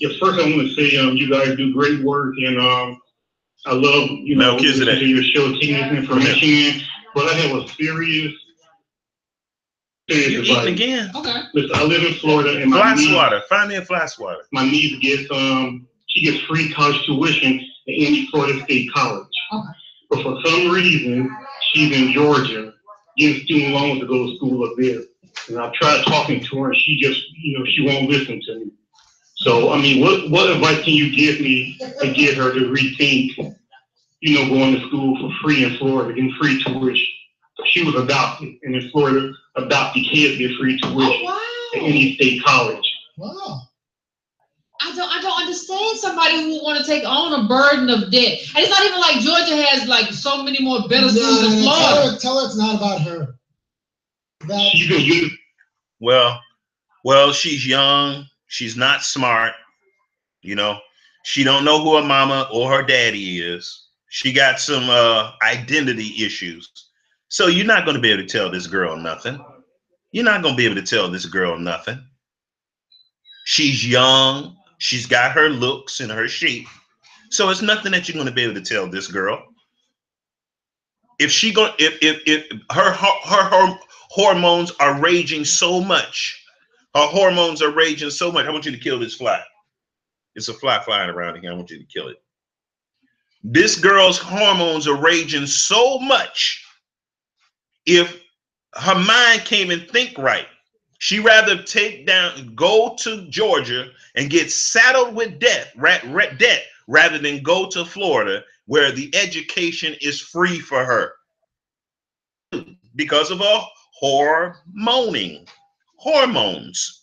Yeah, first I want to say you guys do great work, and I love listening to your show, taking this information in. But I have a serious
You eating
advice.
again?
Okay.
Listen, I live in Florida, and
Fly swatter. Find me a fly swatter.
my niece gets she gets free college tuition at any Florida State college.
Okay.
But for some reason, she's in Georgia, getting student loans to go to school up there. And I've tried talking to her, and she just, she won't listen to me. So, I mean, what advice can you give me to get her to rethink, going to school for free in Florida, getting free tuition? She was adopted, and in Florida, adopted kids get free tuition at any state college.
Wow.
I don't understand somebody who would want to take on a burden of debt. And it's not even like Georgia has like so many more better schools than Florida.
Tell her it's not about her.
Well, she's young. She's not smart. She don't know who her mama or her daddy is. She got some identity issues. So you're not going to be able to tell this girl nothing. You're not going to be able to tell this girl nothing. She's young. She's got her looks and her shape. So it's nothing that you're going to be able to tell this girl. If her hormones are raging so much, I want you to kill this fly. It's a fly flying around here. I want you to kill it. This girl's hormones are raging so much. If her mind can't even think right, she rather go to Georgia and get saddled with debt rather than go to Florida where the education is free for her because of hormones.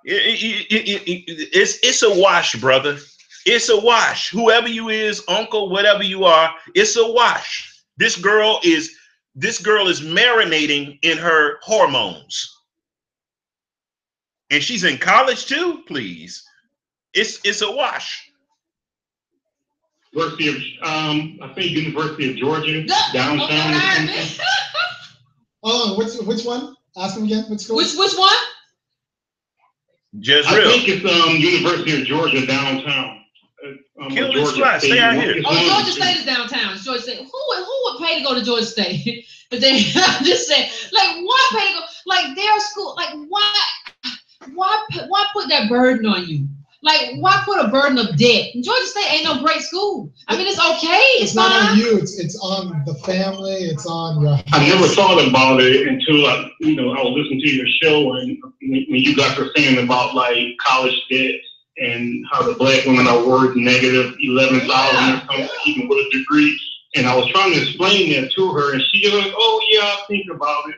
It's a wash, brother. It's a wash. Whoever you is, uncle, whatever you are, it's a wash. This girl is marinating in her hormones. And she's in college too, please. It's a wash.
I think University of Georgia, downtown.
Oh, which one? Ask him again. Which school?
Which one?
Just
I
real.
think it's University of Georgia, downtown.
Kill this fly. Stay out here.
Georgia State is downtown. Georgia State. Who would pay to go to Georgia State? But then I'm just saying, like, why pay to go? Like, their school. Like, why put that burden on you? Like, why put a burden of debt? Georgia State ain't no great school. I mean, it's okay. It's
not
fine.
on you. It's on the family. It's on your house.
I never thought about it until I was listening to your show, and when you guys were saying about like college debt and how the black women are worth negative 11,000 or something, even with a degree. And I was trying to explain that to her, and she was like, "Oh yeah, I'll think about it."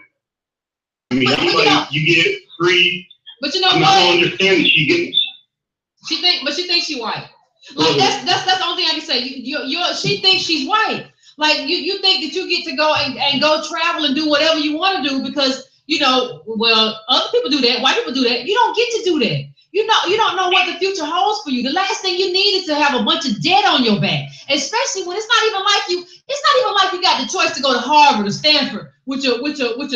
I mean, I'm like, you get free.
But you know
what? I don't understand that she thinks she's white.
Like that's the only thing I can say. She thinks she's white. Like you think that you get to go and go travel and do whatever you want to do because other people do that. White people do that. You don't get to do that. You don't know what the future holds for you. The last thing you need is to have a bunch of debt on your back, especially when it's not even like you got the choice to go to Harvard or Stanford with your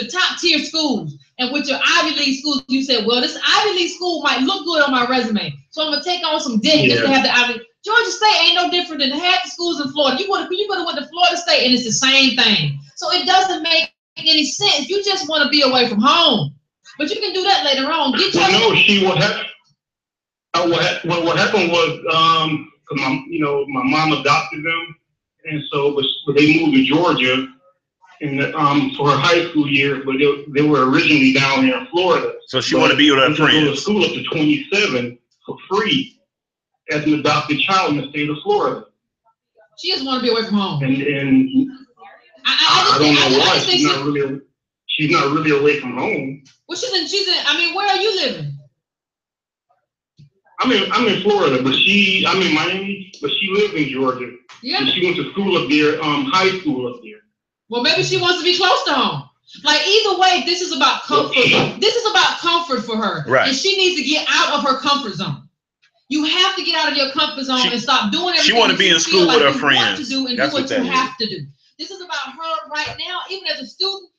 top tier schools and with your Ivy League schools. You said, well, this Ivy League school might look good on my resume, so I'm gonna take on some debt just to have the Ivy. Georgia State ain't no different than half the schools in Florida. You would have went to Florida State and it's the same thing. So it doesn't make any sense. You just want to be away from home, but you can do that later on.
What happened was, my mom adopted them, and so but they moved to Georgia, for her high school year, but they were originally down here in Florida.
So she wanted to be with her friends.
Go to school up to 27 for free as an adopted child in the state of Florida.
She just want to be away from home.
And I don't know why she's not really away from home.
Well, she's in. I mean, where are you living?
I'm in Florida, but I'm in Miami. but she lives in Georgia.
Yeah.
And she went to school up there, high school up there.
Well, maybe she wants to be close to home. Like, either way, this is about comfort. This is about comfort for her.
Right.
And she needs to get out of her comfort zone. You have to get out of your comfort zone and stop doing everything.
She want to be in school with her friends.
To do and do what you have to do. This is about her right now, even as a student.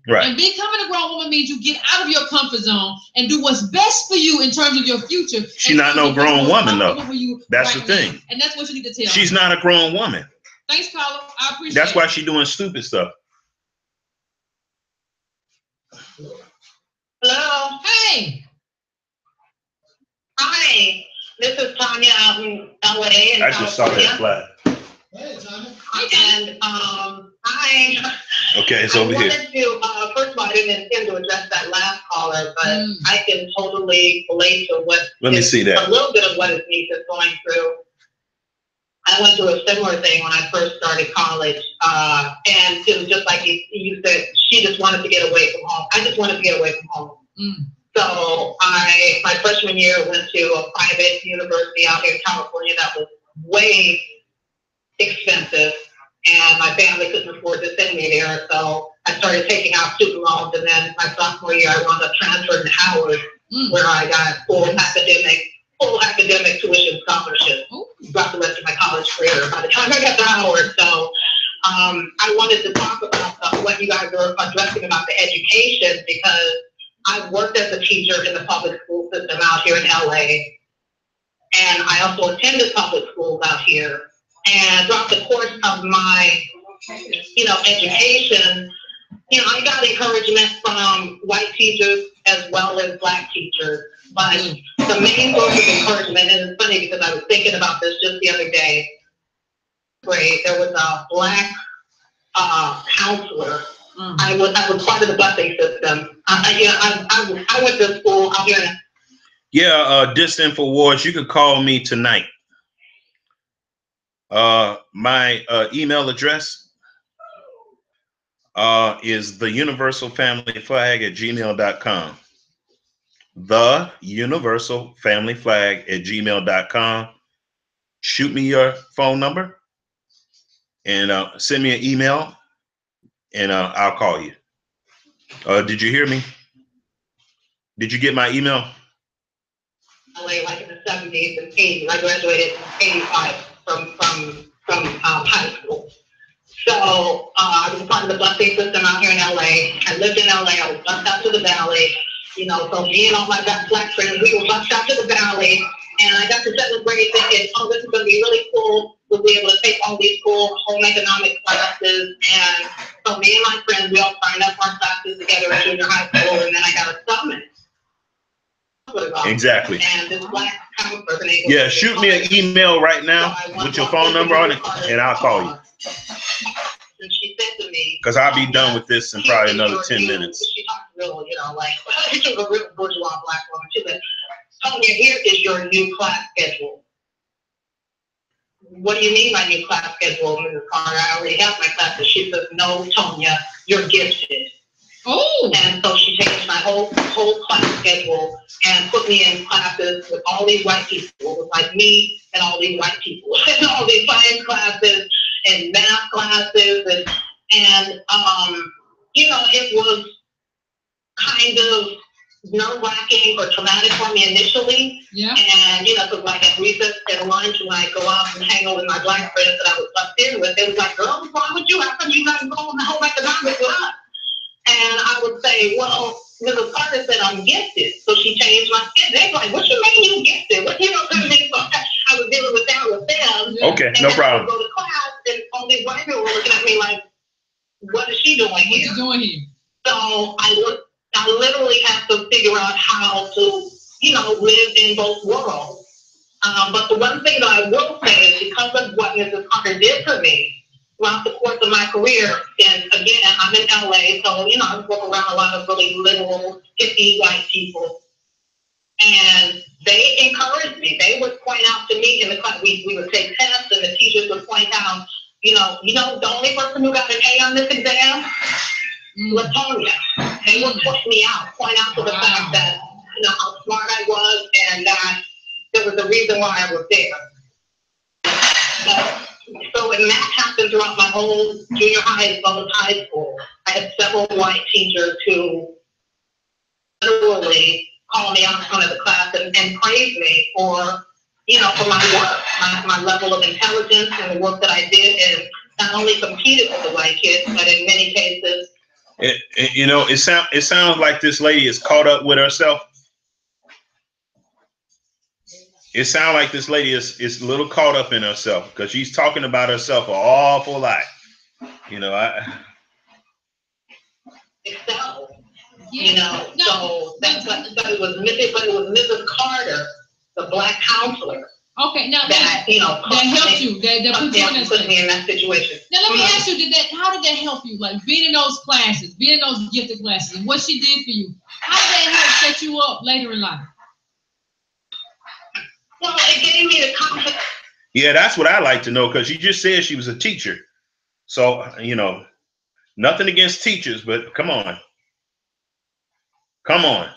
Right.
And becoming a grown woman means you get out of your comfort zone and do what's best for you in terms of your future.
She's not no grown woman, though. That's the thing.
Now. And that's what you need to tell her.
She's not a grown woman.
Thanks, Colin. I appreciate it.
That's why she's doing stupid stuff.
Hello.
Hey.
Hi. This is Tanya out in LA.
I just saw that flag.
Hey, Tanya.
And hi.
Okay, it's over here.
I wanted to, first of all, I didn't intend to address that last caller, but I can totally relate to what.
Let me see that.
A little bit of what his niece is going through. I went through a similar thing when I first started college, and it was just like you said, she just wanted to get away from home. I just wanted to get away from home. So my freshman year, went to a private university out here in California that was way expensive, and my family couldn't afford to send me there. So I started taking out student loans, and then my sophomore year, I wound up transferring to Howard, where I got full academic tuition scholarship throughout the rest of my college career by the time I got to Howard. So I wanted to talk about what you guys are addressing about the education, because I've worked as a teacher in the public school system out here in LA, and I also attended public schools out here. And throughout the course of my, education, I got encouragement from white teachers as well as Black teachers. But the main source of encouragement, and it's funny because I was thinking about this just the other day, there was a Black counselor. I was part of the busing system. I went to school out here.
Distant for Wars, you could call me tonight. My email address is theuniversalfamilyflag@gmail.com. theuniversalfamilyflag@gmail.com. Shoot me your phone number and send me an email, and I'll call you. Did you hear me? Did you get my email?
LA, like in the 70s and 80s. I graduated in 85 from high school. So I was part of the busing system out here in LA. I lived in LA. I was bused out to the Valley. So me and all my Black friends, we were bused out to the Valley. And I got to 7th grade thinking, this is going to be really cool. We'll be able to take all these cool home economics classes. And so me and my friends, we all signed up our classes together in junior high school. And then I got a summons.
Exactly.
And this Black counselor,
shoot me an email right now with your phone number on it, and I'll call you.
And she said to me,
because I'll be done with this in probably another 10 minutes.
She talked real, she's a real bourgeois Black woman. She said, Tonya, here is your new class schedule. What do you mean by new class schedule, Mrs. Carter? I already have my classes. She says, no, Tonya, you're gifted.
Oh.
And so she changed my whole class schedule and put me in classes with all these white people. It was like me and all these white people, and all these science classes and math classes, and it was kind of nerve-wracking or traumatic for me initially.
Yeah.
And because like at recess and lunch, when I go out and hang out with my Black friends that I was plugged in with, they was like, "Girl, what's wrong with you? How come you got to go on the whole economics with us?" And I would say, well, Mrs. Carter said I'm gifted. So she changed my schedule. They're like, what you mean you gifted? What, So I was dealing with that with them.
Okay,
and
no problem.
I would go to class, and all these white people were looking at me like, what is she doing here?
What you doing here?
So I literally have to figure out how to, live in both worlds. But the one thing that I will say is because of what Mrs. Carter did for me, throughout the course of my career, and again, I'm in LA, so, I work around a lot of really liberal, hippie white people. And they encouraged me. They would point out to me in the class, we would take tests, and the teachers would point out, the only person who got an A on this exam was Tonya. They would point out to the fact that, how smart I was, and that there was a reason why I was there. So when that happened throughout my whole junior high as well as high school, I had several white teachers who literally called me out in front of the class and praised me for, you know, for my work, my level of intelligence and the work that I did, and not only competed with the white kids, but in many cases.
It sounds like this lady is caught up with herself. It sounds like this lady is a little caught up in herself because she's talking about herself an awful lot. You know,
So, you know, so but it was Mrs. Carter, the black counselor.
Okay, now
that you know
that helped you. That
put me in that situation.
Now let me ask you: how did that help you? Like being in those classes, being in those gifted classes, and what she did for you. How did that help set you up later in life?
Well, it gave me the confidence.
Yeah, that's what I like to know, because she just said she was a teacher. So, you know, nothing against teachers, but come on. Come on.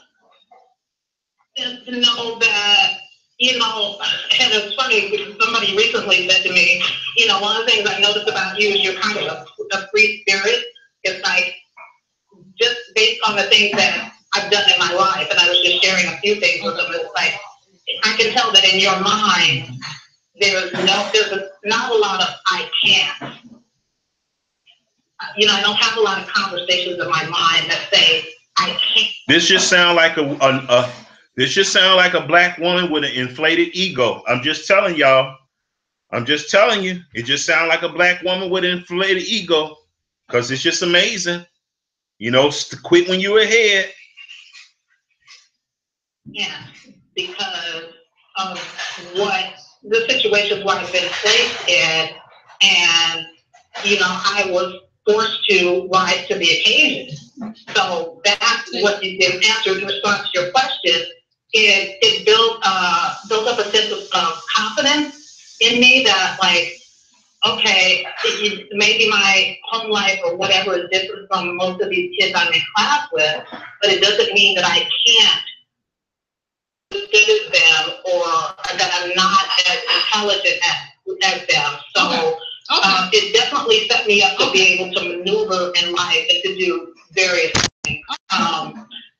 And to know that, you know, and it's funny because somebody recently said to me, you know, one of the things I noticed about you is you're kind of a free spirit. It's like, just based on the things that I've done in my life, and I was just sharing a few things with them, it's like, I can tell that in your mind, there's not a lot of I can't. You know, I don't have a lot of conversations in my mind that say I can't.
This just sounds like a black woman with an inflated ego. I'm just telling y'all. I'm just telling you. It just sounds like a black woman with an inflated ego, because it's just amazing. You know, quit when you're ahead.
Yeah, because of what the situations where I've been placed in, and you know, I was forced to rise to the occasion. So that's what you did. Answer in response to your question. It built up a sense of confidence in me that, like, okay, maybe my home life or whatever is different from most of these kids I'm in class with, but it doesn't mean that I can't good as them, or that I'm not as intelligent as them. So it definitely set me up to be able to maneuver in life and to do various things.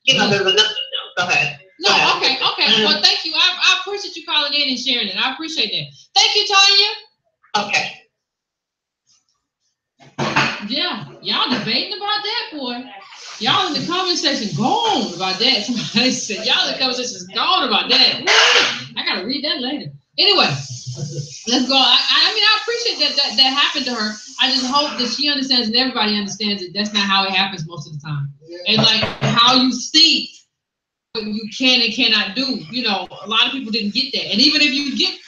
You know, there's another. Go ahead.
No, okay. Well, thank you. I appreciate you calling in and sharing it. I appreciate that. Thank you, Tanya.
Okay.
Yeah, y'all debating about that, boy. Y'all in the comment section gone about that. Somebody said y'all in the comment section gone about that. Woo! I gotta read that later. Anyway, let's go. I mean, I appreciate that happened to her. I just hope that she understands and everybody understands that that's not how it happens most of the time. And like how you see what you can and cannot do. You know, a lot of people didn't get that. And even if you get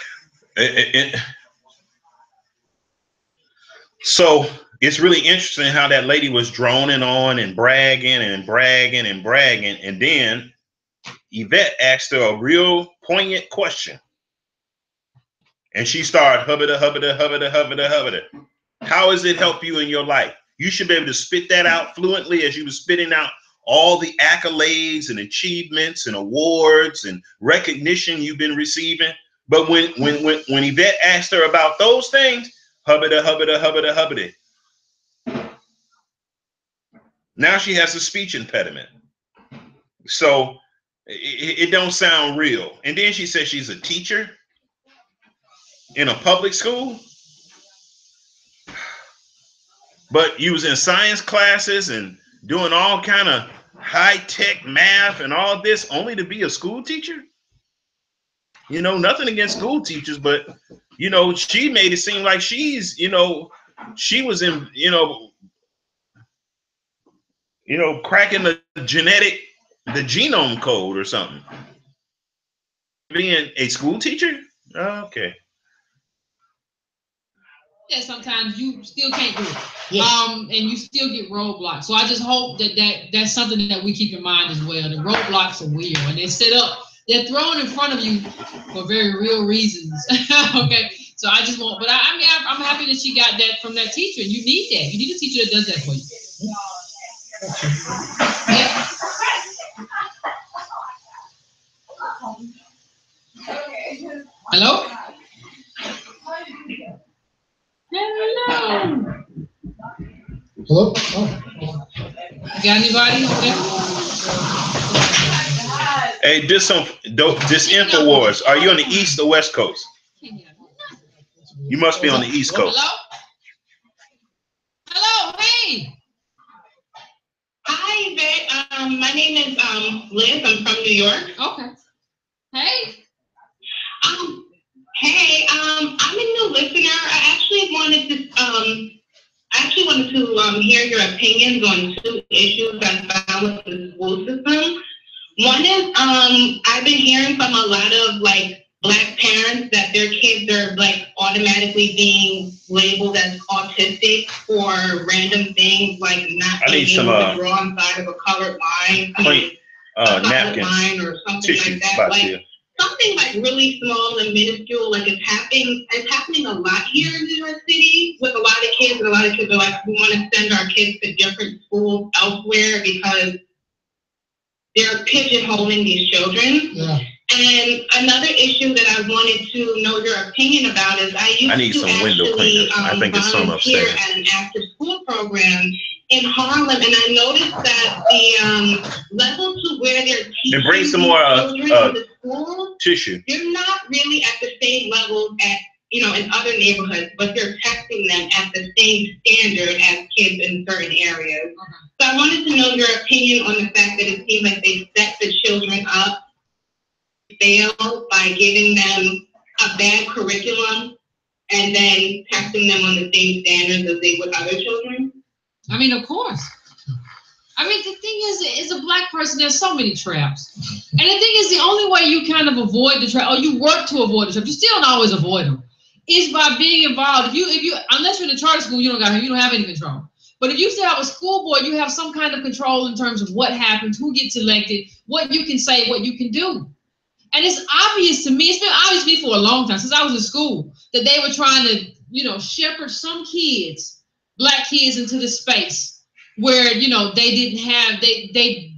So it's really interesting how that lady was droning on and bragging and bragging and bragging. And then Yvette asked her a real poignant question. And she started hubbada. How does it help you in your life? You should be able to spit that out fluently as you were spitting out all the accolades and achievements and awards and recognition you've been receiving. But when Yvette asked her about those things, hubbada. Now she has a speech impediment. So it don't sound real. And then she says she's a teacher in a public school. But you was in science classes and doing all kind of high-tech math and all this only to be a school teacher? You know, nothing against school teachers, but, you know, she made it seem like she's, you know, she was in, you know, cracking the genome code or something. Being a school teacher? Okay.
Yeah, sometimes you still can't do it.
Yes.
And you still get roadblocks. So I just hope that's something that we keep in mind as well. The roadblocks are real, and they're set up. They're thrown in front of you for very real reasons. Okay. So I just want, but I mean, I'm happy that she got that from that teacher. You need that. You need a teacher that does that for you. Yeah. Hello? got anybody over there?
Hey, this InfoWars. Are you on the East or West Coast? You must be on the East Coast.
Hello? Hello, hey.
Hi, Yvette. My name is Liz. I'm from New York.
Okay. Hey.
Hey. I'm a new listener. I actually wanted to hear your opinions on two issues I found with the school system. One is I've been hearing from a lot of like Black parents that their kids are like automatically being labeled as autistic for random things like not being able to draw inside of a colored line,
napkins,
line or something like that. Like something like really small and minuscule, like it's happening a lot here in New York City with a lot of kids, and a lot of kids are like, we want to send our kids to different schools elsewhere because they're pigeonholing these children. Yeah. And another issue that I wanted to know your opinion about is I need to some window cleaners. I think it's some upstairs. At an after school program in Harlem, and I noticed that the level to where they're teaching
and bring some more
children in the school
tissue.
They're not really at the same level at in other neighborhoods, but they're testing them at the same standard as kids in certain areas. So I wanted to know your opinion on the fact that it seems like they set the children up fail by giving them a bad curriculum and then testing them on the same standards as they would other children?
I mean, of course. I mean, the thing is, as a Black person, there's so many traps. And the thing is, the only way you kind of avoid the trap, or you work to avoid the trap, you still don't always avoid them, is by being involved. If you unless you're in a charter school, you don't have any control. But if you still have a school board, you have some kind of control in terms of what happens, who gets elected, what you can say, what you can do. And it's obvious to me, it's been obvious to me for a long time, since I was in school, that they were trying to, shepherd some kids, Black kids, into the space where, they didn't have, they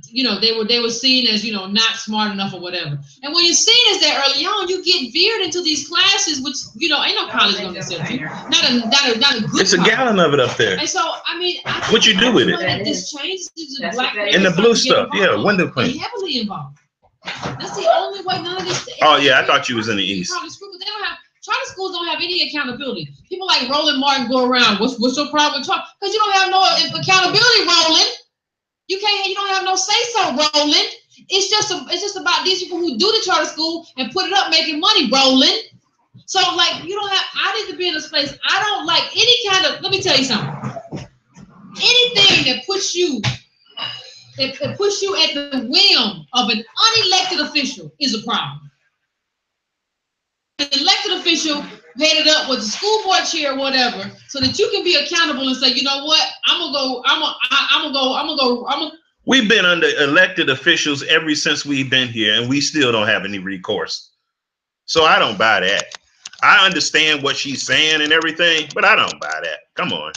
were seen as, not smart enough or whatever. And when you're seen as that early on, you get veered into these classes, which, ain't no college gonna accept you. Not a good
It's college. A gallon of it up there.
And so, I mean,
what you do with it?
This changes the Black
and the blue stuff, yeah, window clean.
Heavily involved. That's the only way. None of this.
Oh yeah, I thought you was in the East.
Charter schools don't have any accountability. People like Roland Martin go around. What's your problem with charter? Because you don't have no accountability, Roland. You don't have no say so, Roland. It's just about these people who do the charter school and put it up making money, Roland. So like you don't have. I need to be in a space. I don't like any kind of. Let me tell you something. Anything that puts you. It puts you at the whim of an unelected official is a problem. An elected official headed up with the school board chair or whatever, so that you can be accountable and say, you know what, I'm gonna go.
We've been under elected officials ever since we've been here, and we still don't have any recourse. So I don't buy that. I understand what she's saying and everything, but I don't buy that. Come on.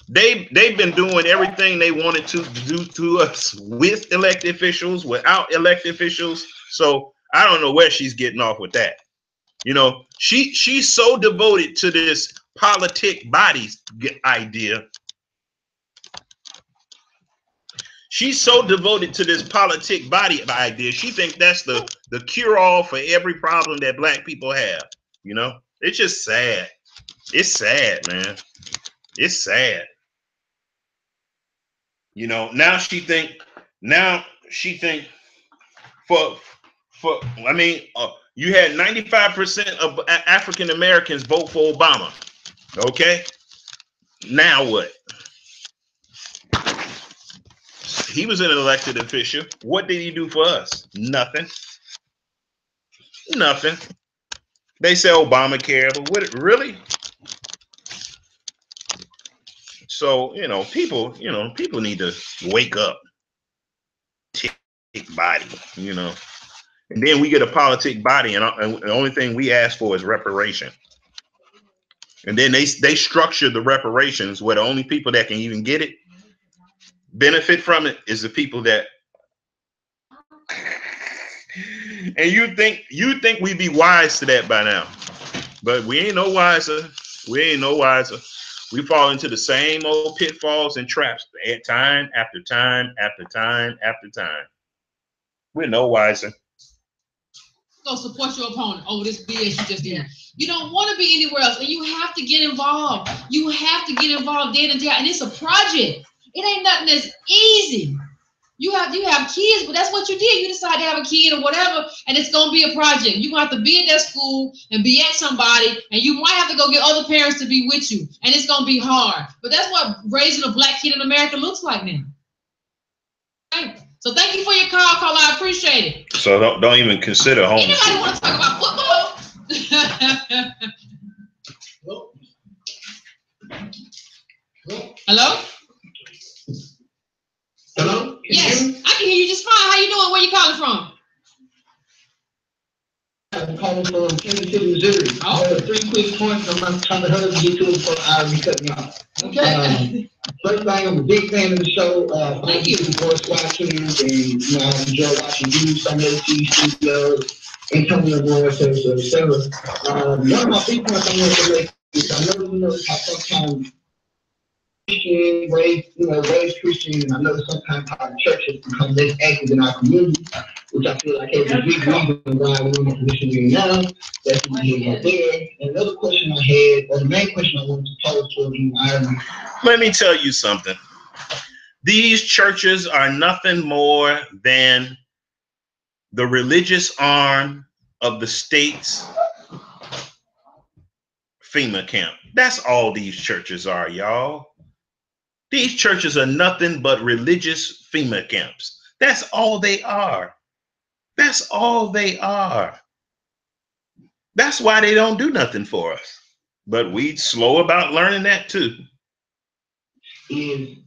They've been doing everything they wanted to do to us with elected officials, without elected officials. So I don't know where she's getting off with that. She's so devoted to this politic body idea. She's so devoted to this politic body idea. She thinks that's the cure-all for every problem that Black people have. It's just sad. It's sad, man. It's sad. Now she think for I mean, you had 95% of African Americans vote for Obama. Okay, now what? He was an elected official. What did he do for us? Nothing. Nothing. They say Obamacare, but what really? So, people need to wake up. Tick body, and then we get a politic body, and the only thing we ask for is reparation. And then they structure the reparations where the only people that can even get it, benefit from it, is the people that. And you think we'd be wise to that by now, but we ain't no wiser. We ain't no wiser. We fall into the same old pitfalls and traps time after time after time after time. We're no wiser.
Go support your opponent over this BS you just did. You don't want to be anywhere else, and you have to get involved. You have to get involved day in and day out, and it's a project. It ain't nothing that's easy. You have kids, but that's what you did. You decided to have a kid or whatever, and it's gonna be a project. You're gonna have to be at that school and be at somebody, and you might have to go get other parents to be with you, and it's gonna be hard. But that's what raising a black kid in America looks like now. Right? So thank you for your call, Colin. I appreciate it.
So don't even consider home.
Anybody want to talk about football? Hello?
Hello?
Yes, I can hear you just fine. How you doing? Where you calling from?
I'm calling from Kansas City, Missouri.
Oh.
I have 3 quick points. I'm not trying to hurry to get to it before I cut me off.
Okay.
First thing, I'm a big fan of the show.
Thank you.
Voice watching, and I enjoy watching you, some of the TV studios, Antonio Voice, etc. One of my big points I want to make is I know how sometimes Christian, raised Christian, and I know sometimes how the church has become less active in our community, which I feel like is a big reason why we're in the position we're in now. That's right there. And another question I had, or the main question I wanted to pose to you,
let me tell you something. These churches are nothing more than the religious arm of the state's FEMA camp. That's all these churches are, y'all. These churches are nothing but religious FEMA camps. That's all they are. That's all they are. That's why they don't do nothing for us. But we slow about learning that too.
Is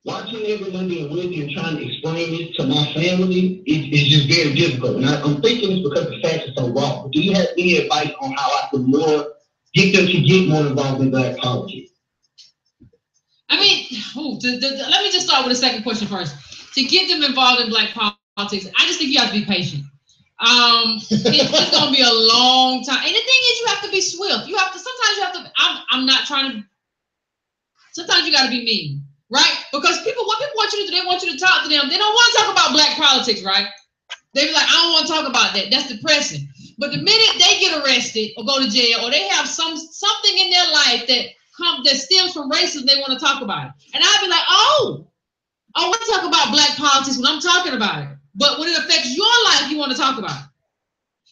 watching every Monday and Wednesday and trying to explain this to my family is just very difficult. And I'm thinking it's because the facts are so wrong. Do you have any advice on how I could get them to get more involved in black politics?
I mean, let me just start with the second question first. To get them involved in black politics, I just think you have to be patient. It's going to be a long time. And the thing is, you have to be swift. Sometimes you got to be mean, right? Because what people want you to do, they want you to talk to them. They don't want to talk about black politics, right? They be like, I don't want to talk about that. That's depressing. But the minute they get arrested or go to jail, or they have something in their life that stems from racism, they want to talk about it. And I'd be like, I want to talk about black politics when I'm talking about it. But when it affects your life, you want to talk about it.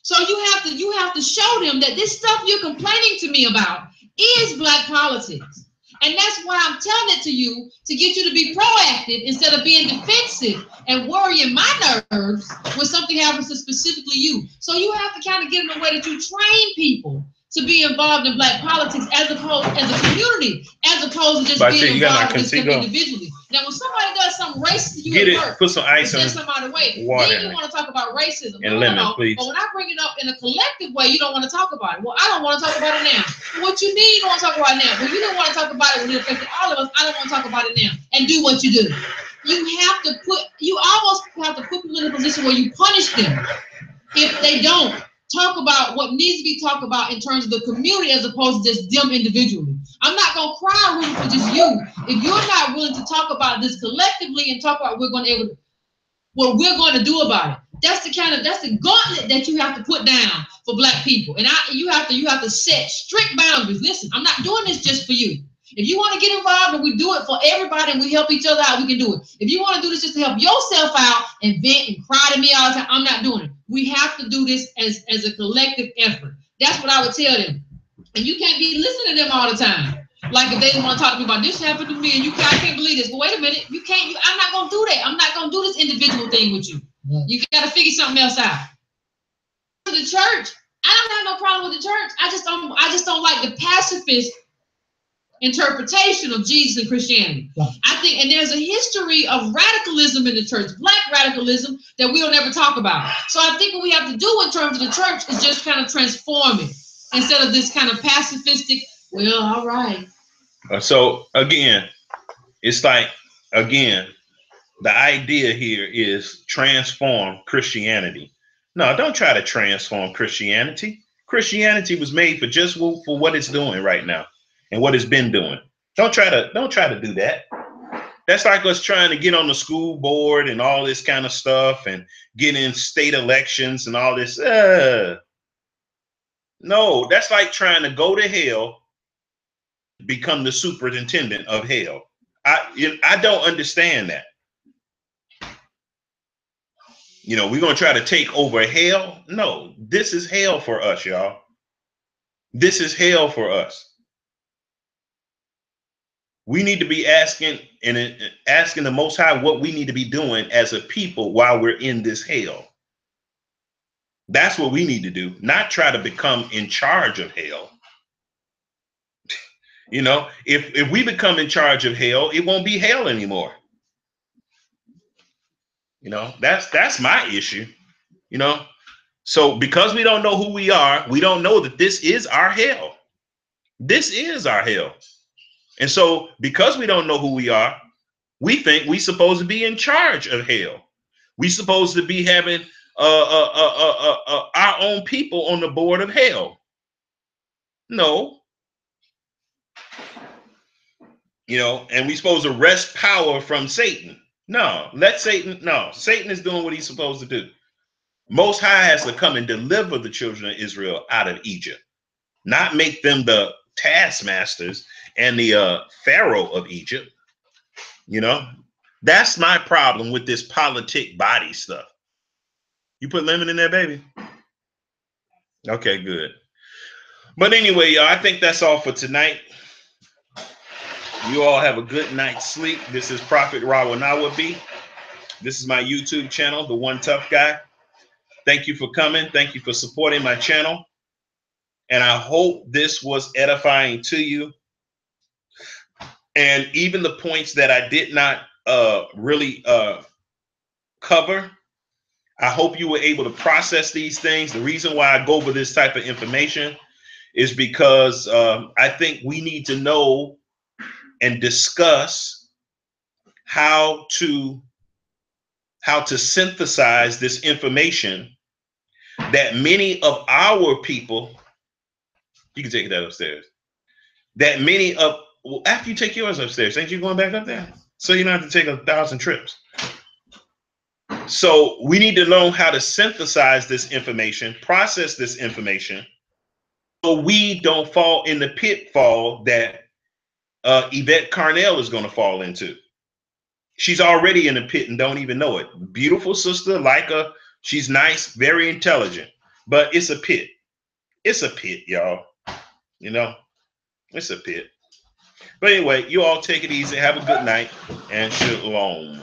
So you have to show them that this stuff you're complaining to me about is black politics. And that's why I'm telling it to you, to get you to be proactive instead of being defensive and worrying my nerves when something happens to specifically you. So you have to kind of get in the way that you train people to be involved in black politics as a community, as opposed to just being involved in stuff individually. Now, when somebody does something racist to you at work,
put some ice in
somebody away,
water,
then you want to talk about racism.
And lemon, please.
But when I bring it up in a collective way, you don't want to talk about it. Well, I don't want to talk about it now. What you need, you don't want to talk about it now. But you don't want to talk about it when it affects all of us. I don't want to talk about it now. And do what you do. You almost have to put people in a position where you punish them if they don't talk about what needs to be talked about in terms of the community as opposed to just them individually. I'm not going to cry rooting for just you if you're not willing to talk about this collectively and talk about what we're going to do about it. That's the gauntlet that you have to put down for black people. And you have to set strict boundaries. Listen, I'm not doing this just for you. If you want to get involved and we do it for everybody and we help each other out, we can do it. If you want to do this just to help yourself out and vent and cry to me all the time, I'm not doing it. We have to do this as a collective effort. That's what I would tell them. And you can't be listening to them all the time. Like if they want to talk to me about this happened to me and I can't believe this. But wait a minute, I'm not going to do that. I'm not going to do this individual thing with you. You got to figure something else out. The church, I don't have no problem with the church. I just don't like the pacifist interpretation of Jesus and Christianity. Right. I think, and there's a history of radicalism in the church, black radicalism, that we'll never talk about. So I think what we have to do in terms of the church is just kind of transform it instead of this kind of pacifistic, well, all right.
So again, it's like, the idea here is transform Christianity. No, don't try to transform Christianity. Christianity was made for just for what it's doing right now and what it's been doing. Don't try to do that. That's like us trying to get on the school board and all this kind of stuff and get in state elections and all this. No, that's like trying to go to hell, become the superintendent of hell. I don't understand that. You know, we're going to try to take over hell. No, this is hell for us, y'all. This is hell for us. We need to be asking the Most High what we need to be doing as a people while we're in this hell. That's what we need to do, not try to become in charge of hell. You know, if we become in charge of hell, it won't be hell anymore. You know, that's my issue. You know, so because we don't know who we are, we don't know that this is our hell. This is our hell. And so because we don't know who we are, we think we're supposed to be in charge of hell. We're supposed to be having our own people on the board of hell. No. You know, and we're supposed to wrest power from Satan. No, Satan is doing what he's supposed to do. Most High has to come and deliver the children of Israel out of Egypt, not make them the taskmasters and the Pharaoh of Egypt. You know, that's my problem with this politic body stuff. You put lemon in there, baby? Okay, good. But anyway, y'all, I think that's all for tonight. You all have a good night's sleep. This is Prophet Rawanawabi. This is my YouTube channel, The One Tough Guy. Thank you for coming. Thank you for supporting my channel. And I hope this was edifying to you. And even the points that I did not really cover, I hope you were able to process these things. The reason why I go over this type of information is because I think we need to know and discuss how to synthesize this information that many of our people, you can take that upstairs, that many of, well, after you take yours upstairs, ain't you going back up there? So you don't have to take 1,000 trips. So we need to learn how to synthesize this information, process this information, so we don't fall in the pitfall that Yvette Carnell is going to fall into. She's already in the pit and don't even know it. Beautiful sister, like her. She's nice, very intelligent, but it's a pit. It's a pit, y'all. You know, it's a pit. But anyway, you all take it easy. Have a good night and shalom.